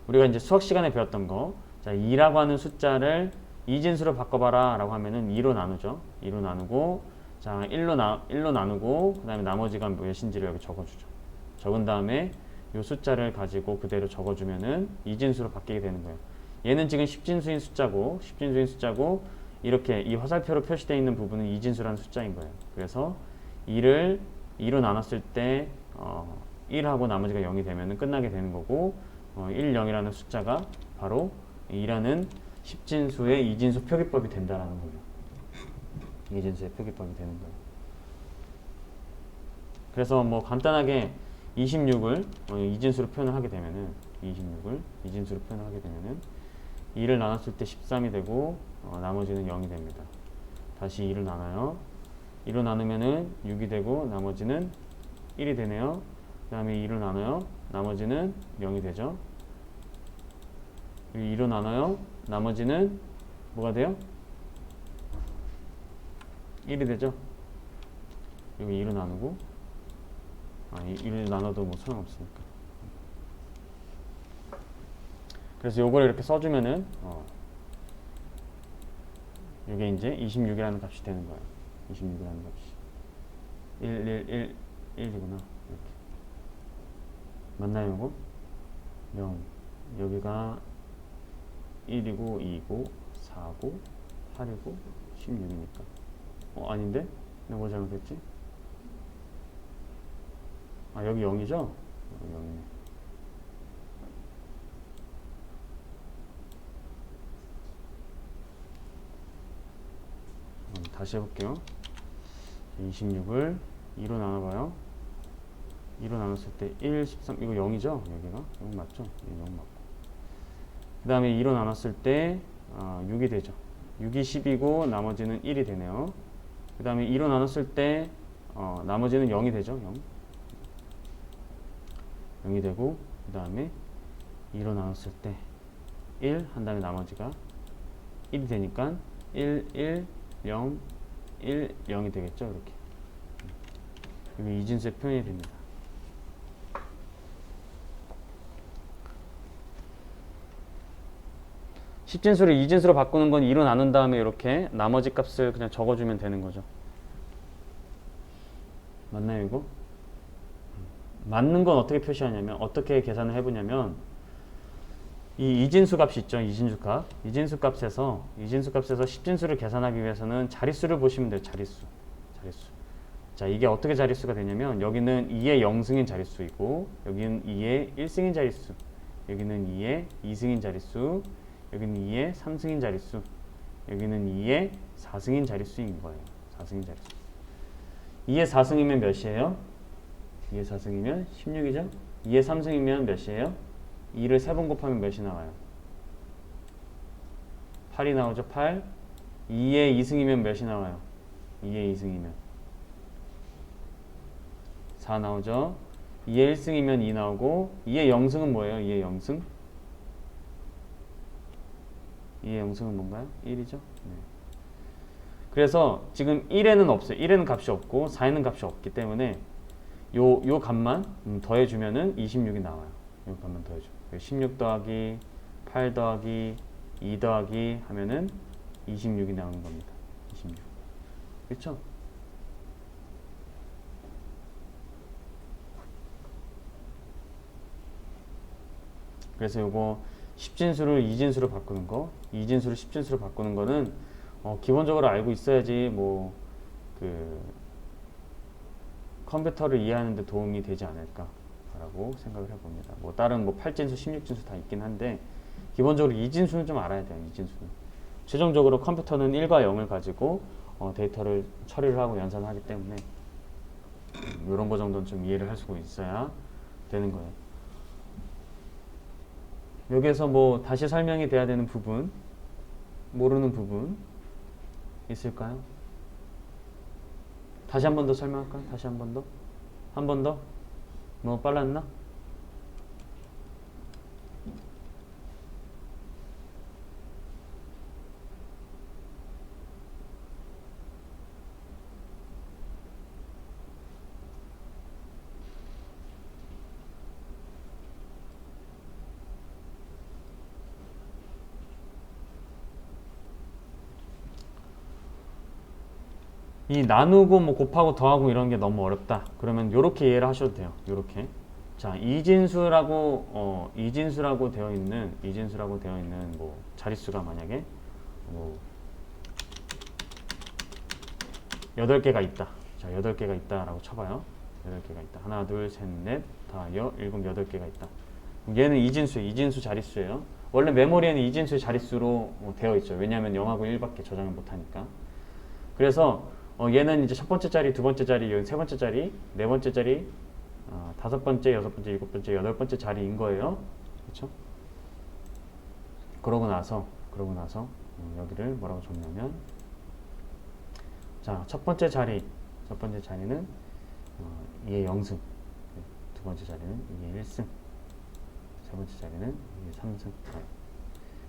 우리가 이제 수학 시간에 배웠던 거, 자 2라고 하는 숫자를 이진수로 바꿔봐라 라고 하면은 2로 나누죠. 2로 나누고, 자 1로 나누고, 그 다음에 나머지가 몇인지를 여기 적어주죠. 적은 다음에 이 숫자를 가지고 그대로 적어주면은 이진수로 바뀌게 되는 거예요. 얘는 지금 10진수인 숫자고 이렇게 이 화살표로 표시되어 있는 부분은 이진수라는 숫자인 거예요. 그래서 2를 2로 나눴을 때 1하고 나머지가 0이 되면은 끝나게 되는 거고, 1, 0이라는 숫자가 바로 2라는 10진수의 이진수 표기법이 된다라는 거예요. 이진수의 표기법이 되는 거예요. 그래서 뭐 간단하게 26을 이진수로 표현을 하게 되면은 26을 이진수로 표현을 하게 되면은 2를 나눴을 때 13이 되고 나머지는 0이 됩니다. 다시 2를 나눠요. 2로 나누면은 6이 되고 나머지는 1이 되네요. 그 다음에 2로 나눠요. 나머지는 0이 되죠. 2로 나눠요. 나머지는 뭐가 돼요? 1이 되죠. 그리고 2로 나누고 1을 나눠도 뭐 소용없으니까. 그래서 요걸 이렇게 써주면은 이게 이제 26이라는 값이 되는 거예요. 26이라는 값이 1이구나. 이렇게 맞나요, 이거? 0. 여기가 1이고 2고 4고 8이고 16이니까 아닌데? 내가 뭐 잘못했지? 아, 여기 0이죠? 0이네. 다시 해볼게요. 26을 2로 나눠봐요. 2로 나눴을 때 1, 13, 이거 0이죠? 여기가? 0 맞죠? 0 맞고. 그 다음에 2로 나눴을 때 6이 되죠. 6이 10이고 나머지는 1이 되네요. 그 다음에 2로 나눴을 때 나머지는 0이 되죠. 0. 0이 되고 그 다음에 2로 나눴을 때 1 한 다음에 나머지가 1이 되니까 1, 1, 0, 1, 0이 되겠죠. 이렇게. 이게 이진수의 표현이 됩니다. 십진수를 이진수로 바꾸는 건 2로 나눈 다음에 이렇게 나머지 값을 그냥 적어주면 되는 거죠. 맞나요, 이거? 맞는 건 어떻게 표시하냐면, 어떻게 계산을 해보냐면, 이 이진수 값이 있죠. 이진수 값. 이진수 값에서 십진수를 계산하기 위해서는 자릿수를 보시면 돼요. 자릿수. 자, 이게 어떻게 자릿수가 되냐면, 여기는 2의 0승인 자릿수이고, 여기는 2의 1승인 자릿수, 여기는 2의 2승인 자릿수, 여기는 2의 3승인 자릿수, 여기는 2의 4승인 자릿수인 거예요. 4승인 자릿수. 2의 4승이면 몇이에요? 2의 4승이면 16이죠? 2의 3승이면 몇이에요? 2를 3번 곱하면 몇이 나와요? 8이 나오죠? 8. 2의 2승이면 몇이 나와요? 2의 2승이면 4 나오죠? 2의 1승이면 2 나오고 2의 0승은 뭐예요? 2의 0승? 2의 0승은 뭔가요? 1이죠? 네. 그래서 지금 1에는 없어요. 1에는 값이 없고 4에는 값이 없기 때문에 요 값만 더해주면은 26이 나와요. 요 값만 더해줘. 16 더하기 8 더하기 2 더하기 하면은 26이 나오는 겁니다. 26. 그렇죠? 그래서 요거 십진수를 이진수로 바꾸는 거, 이진수를 십진수로 바꾸는 거는 기본적으로 알고 있어야지 뭐 그 컴퓨터를 이해하는 데 도움이 되지 않을까라고 생각을 해봅니다. 뭐 다른 뭐 8진수, 16진수 다 있긴 한데 기본적으로 이진수는 좀 알아야 돼요. 이진수는. 최종적으로 컴퓨터는 1과 0을 가지고 데이터를 처리를 하고 연산을 하기 때문에 이런 거 정도는 좀 이해를 할 수가 있어야 되는 거예요. 여기에서 뭐 다시 설명이 돼야 되는 부분, 모르는 부분 있을까요? 다시 한 번 더 설명할까요? 다시 한 번 더? 한 번 더? 너무 빨랐나? 이 나누고 뭐 곱하고 더하고 이런 게 너무 어렵다. 그러면 이렇게 이해를 하셔도 돼요. 이렇게. 자, 이진수라고 되어 있는 뭐 자릿수가 만약에 뭐 8개가 있다. 자, 8개가 있다라고 쳐봐요. 8개가 있다. 하나, 둘, 셋, 넷, 다, 일곱, 8개가 있다. 얘는 이진수 자릿수예요. 원래 메모리에는 이진수의 자릿수로 되어 있죠. 왜냐하면 0하고 1밖에 저장을 못하니까. 그래서 얘는 이제 첫 번째 자리, 두 번째 자리, 여기 세 번째 자리, 네 번째 자리, 다섯 번째, 여섯 번째, 일곱 번째, 여덟 번째 자리인 거예요. 그렇죠? 그러고 나서 여기를 뭐라고 적냐면, 자, 첫 번째 자리는 2의 0승, 두 번째 자리는 2의 1승, 세 번째 자리는 2의 3승,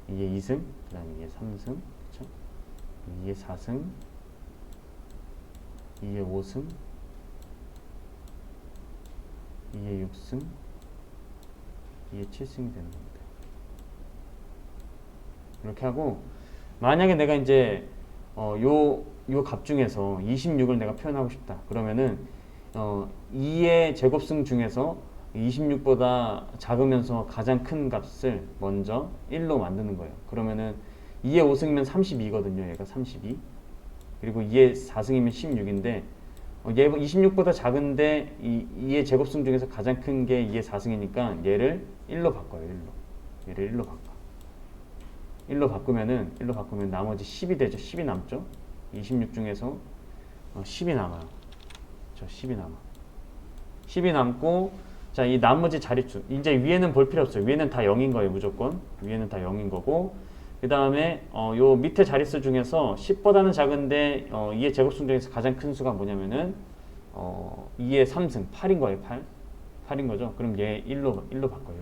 2의 2승, 그 다음에 2의 3승, 그렇죠? 2의 4승, 2의 5승, 2의 6승, 2의 7승이 되는 겁니다. 이렇게 하고 만약에 내가 이제 요 값 중에서 26을 내가 표현하고 싶다. 그러면은 2의 제곱승 중에서 26보다 작으면서 가장 큰 값을 먼저 1로 만드는 거예요. 그러면은 2의 5승이면 32거든요. 얘가 32. 그리고 2의 4승이면 16인데 얘 26보다 작은데 2의 제곱승 중에서 가장 큰 게 2의 4승이니까 얘를 1로 바꿔요. 1로. 얘를 1로 바꿔. 1로 바꾸면 나머지 10이 되죠. 10이 남죠. 26 중에서 10이 남아요. 저 10이 남아. 10이 남고 자, 이 나머지 자릿수. 이제 위에는 볼 필요 없어요. 위에는 다 0인 거예요. 무조건. 위에는 다 0인 거고 그 다음에 요 밑에 자릿수 중에서 10보다는 작은데 2의 제곱승 중에서 가장 큰 수가 뭐냐면은 2의 3승 8인 거예요. 8인 거죠. 그럼 얘 1로 바꿔요.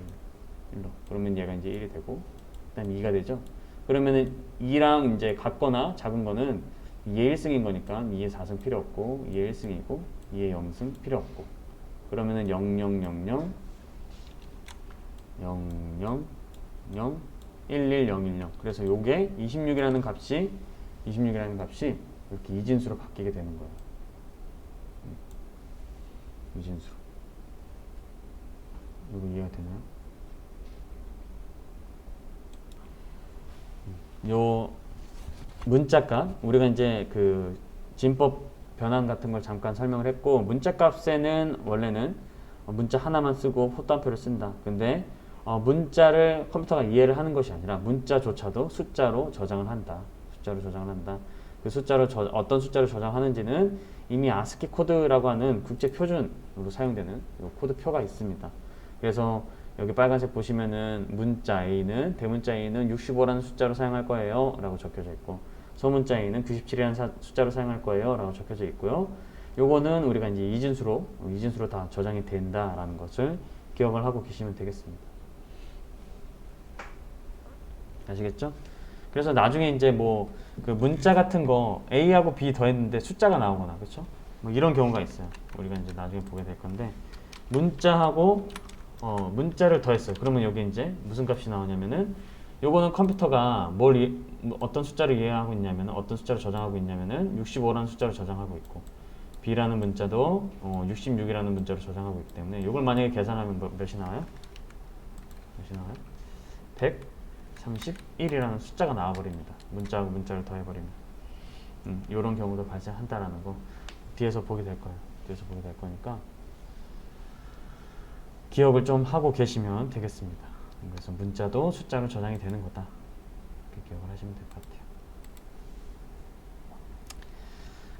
1로. 그러면 얘가 이제 1이 되고 그다음 2가 되죠. 그러면은 2랑 이제 같거나 작은 거는 2의 1승인 거니까 2의 4승 필요 없고 2의 1승이고 2의 0승 필요 없고 그러면은 0, 0, 0, 0 0, 0, 0 1, 1, 0, 1, 0 그래서 요게 26이라는 값이 이렇게 이진수로 바뀌게 되는 거예요. 이진수로. 이거 이해가 되나요? 요 문자값 우리가 이제 그 진법 변환 같은 걸 잠깐 설명을 했고 문자값에는 원래는 문자 하나만 쓰고 포함표를 쓴다. 근데 문자를 컴퓨터가 이해를 하는 것이 아니라 문자조차도 숫자로 저장을 한다. 그 숫자로 어떤 숫자로 저장하는지는 이미 아스키 코드라고 하는 국제 표준으로 사용되는 코드표가 있습니다. 그래서 여기 빨간색 보시면은 문자 A는 대문자 A는 65라는 숫자로 사용할 거예요 라고 적혀져 있고 소문자 A는 97이라는 숫자로 사용할 거예요 라고 적혀져 있고요. 요거는 우리가 이제 이진수로 다 저장이 된다라는 것을 기억을 하고 계시면 되겠습니다. 아시겠죠? 그래서 나중에 이제 뭐 그 문자 같은 거 A하고 B 더했는데 숫자가 나오거나 그렇죠? 뭐 이런 경우가 있어요. 우리가 이제 나중에 보게 될 건데 문자하고 문자를 더했어요. 그러면 여기 이제 무슨 값이 나오냐면은 요거는 컴퓨터가 어떤 숫자를 이해하고 있냐면 어떤 숫자를 저장하고 있냐면은 65라는 숫자를 저장하고 있고 B라는 문자도 66이라는 문자로 저장하고 있기 때문에 요걸 만약에 계산하면 몇이 나와요? 131이라는 숫자가 나와버립니다. 문자하고 문자를 더해버리면 요런 경우도 발생한다라는 거 뒤에서 보게 될 거예요. 뒤에서 보게 될 거니까 기억을 좀 하고 계시면 되겠습니다. 그래서 문자도 숫자로 저장이 되는 거다. 이렇게 기억을 하시면 될 것 같아요.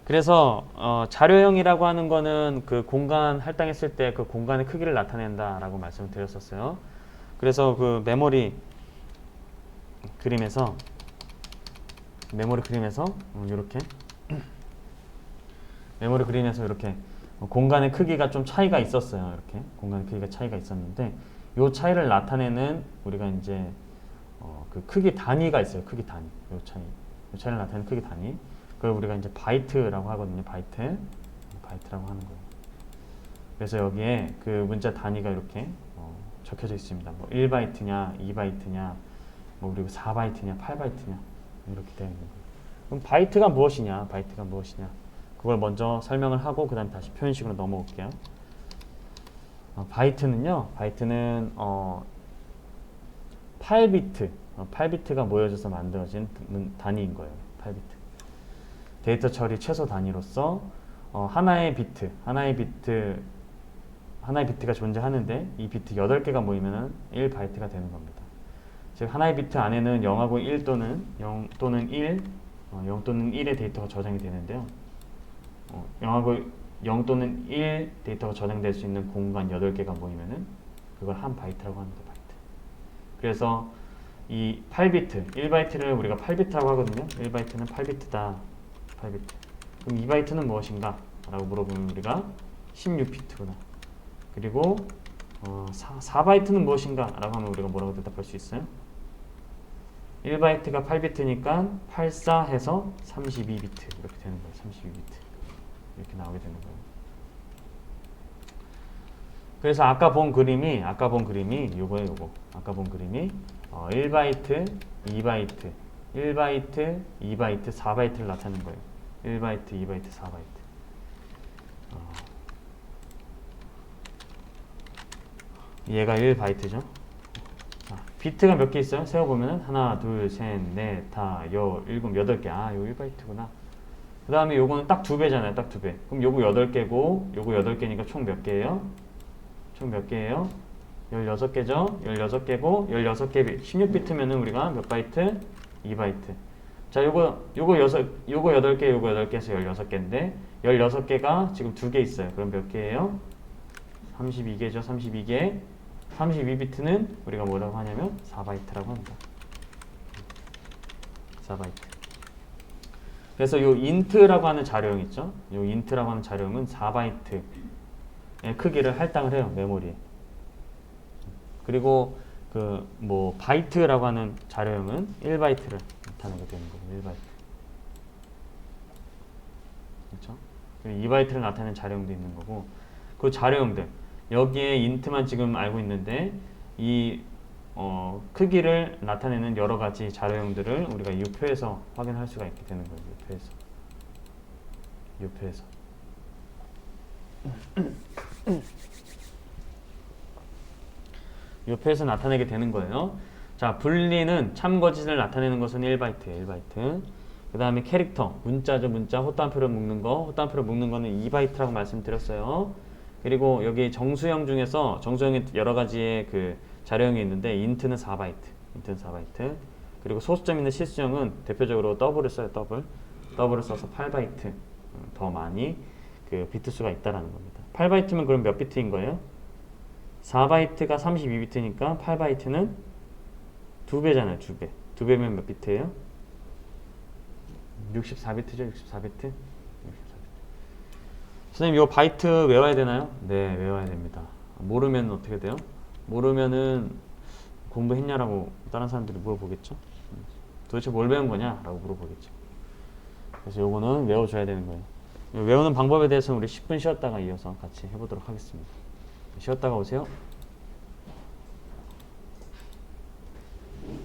그래서 자료형이라고 하는 거는 그 공간 할당했을 때 그 공간의 크기를 나타낸다라고 말씀을 드렸었어요. 그래서 그 메모리 그림에서 이렇게 공간의 크기가 좀 차이가 있었어요. 이렇게 공간의 크기가 차이가 있었는데 요 차이를 나타내는 우리가 이제 그 크기 단위가 있어요. 크기 단위. 요 차이를 나타내는 크기 단위. 그걸 우리가 이제 바이트라고 하거든요. 바이트라고 하는 거예요. 그래서 여기에 그 문자 단위가 이렇게 적혀져 있습니다. 뭐 1바이트냐, 2바이트냐, 뭐 그리고 4바이트냐, 8바이트냐 이렇게 되어 있는 거예요. 그럼 바이트가 무엇이냐? 그걸 먼저 설명을 하고 그 다음에 다시 표현식으로 넘어올게요. 바이트는 8비트가 모여져서 만들어진 단위인 거예요. 8비트. 데이터 처리 최소 단위로서 하나의 비트가 존재하는데 이 비트 8개가 모이면 1바이트가 되는 겁니다. 즉 하나의 비트 안에는 0하고 1 또는 0 또는 1의 데이터가 저장이 되는데요. 0하고 0 또는 1 데이터가 저장될 수 있는 공간 8개가 모이면은 그걸 한 바이트라고 합니다. 바이트. 그래서 이 8비트, 1바이트를 우리가 8비트라고 하거든요. 1바이트는 8비트다. 8비트. 그럼 2바이트는 무엇인가? 라고 물어보면 우리가 16비트구나. 그리고 4바이트는 무엇인가? 라고 하면 우리가 뭐라고 대답할 수 있어요? 1바이트가 8비트니까 84 해서 32비트 이렇게 되는 거예요. 32비트 이렇게 나오게 되는 거예요. 그래서 아까 본 그림이 요거예요. 요거. 아까 본 그림이 1바이트, 2바이트, 1바이트, 2바이트, 4바이트를 나타내는 거예요. 1바이트, 2바이트, 4바이트. 얘가 1바이트죠. 비트가 몇 개 있어요? 세어보면은 하나, 둘, 셋, 넷, 다, 일곱, 8개. 아, 요거 1바이트구나. 그 다음에 요거는 딱 2배잖아요. 딱 2배. 그럼 요거 8개고, 요거 8개니까 총 몇 개예요? 총 몇 개예요? 16개죠? 16개고, 16개, 16비트면은 우리가 몇 바이트? 2바이트. 자, 요거 8개, 요거 8개에서 16개인데, 16개가 지금 2개 있어요. 그럼 몇 개예요? 32개죠. 32개. 32비트는 우리가 뭐라고 하냐면 4바이트라고 합니다. 4바이트. 그래서 요 인트라고 하는 자료형 있죠? 요 인트라고 하는 자료형은 4바이트의 크기를 할당을 해요. 메모리에. 그리고 그 뭐 바이트라고 하는 자료형은 1바이트를 나타내게 되는 거고 1바이트. 그렇죠? 2바이트를 나타내는 자료형도 있는 거고 그 자료형들 여기에 인트만 지금 알고 있는데 이 크기를 나타내는 여러 가지 자료형들을 우리가 이 표에서 확인할 수가 있게 되는 거예요. 이 표에서. 이 표에서 나타내게 되는 거예요. 자, 분리는 참거짓을 나타내는 것은 1바이트예요. 1바이트. 그 다음에 캐릭터, 문자죠. 문자, 호따옴표로 묶는 거. 호따옴표로 묶는 거는 2바이트라고 말씀드렸어요. 그리고 여기 정수형 중에서 정수형에 여러 가지의 그 자료형이 있는데 인트는 4바이트. 인트는 4바이트. 그리고 소수점 있는 실수형은 대표적으로 더블을 써요. 더블을 써서 8바이트. 더 많이 그 비트 수가 있다라는 겁니다. 8바이트면 그럼 몇 비트인 거예요? 4바이트가 32비트니까 8바이트는 2배잖아요. 2배. 2배면 몇 비트예요? 64비트죠. 64비트. 선생님 이거 바이트 외워야 되나요? 네, 외워야 됩니다. 모르면 어떻게 돼요? 모르면은 공부했냐라고 다른 사람들이 물어보겠죠. 도대체 뭘 배운 거냐? 라고 물어보겠죠. 그래서 요거는 외워줘야 되는 거예요. 외우는 방법에 대해서는 우리 10분 쉬었다가 이어서 같이 해보도록 하겠습니다. 쉬었다가 오세요.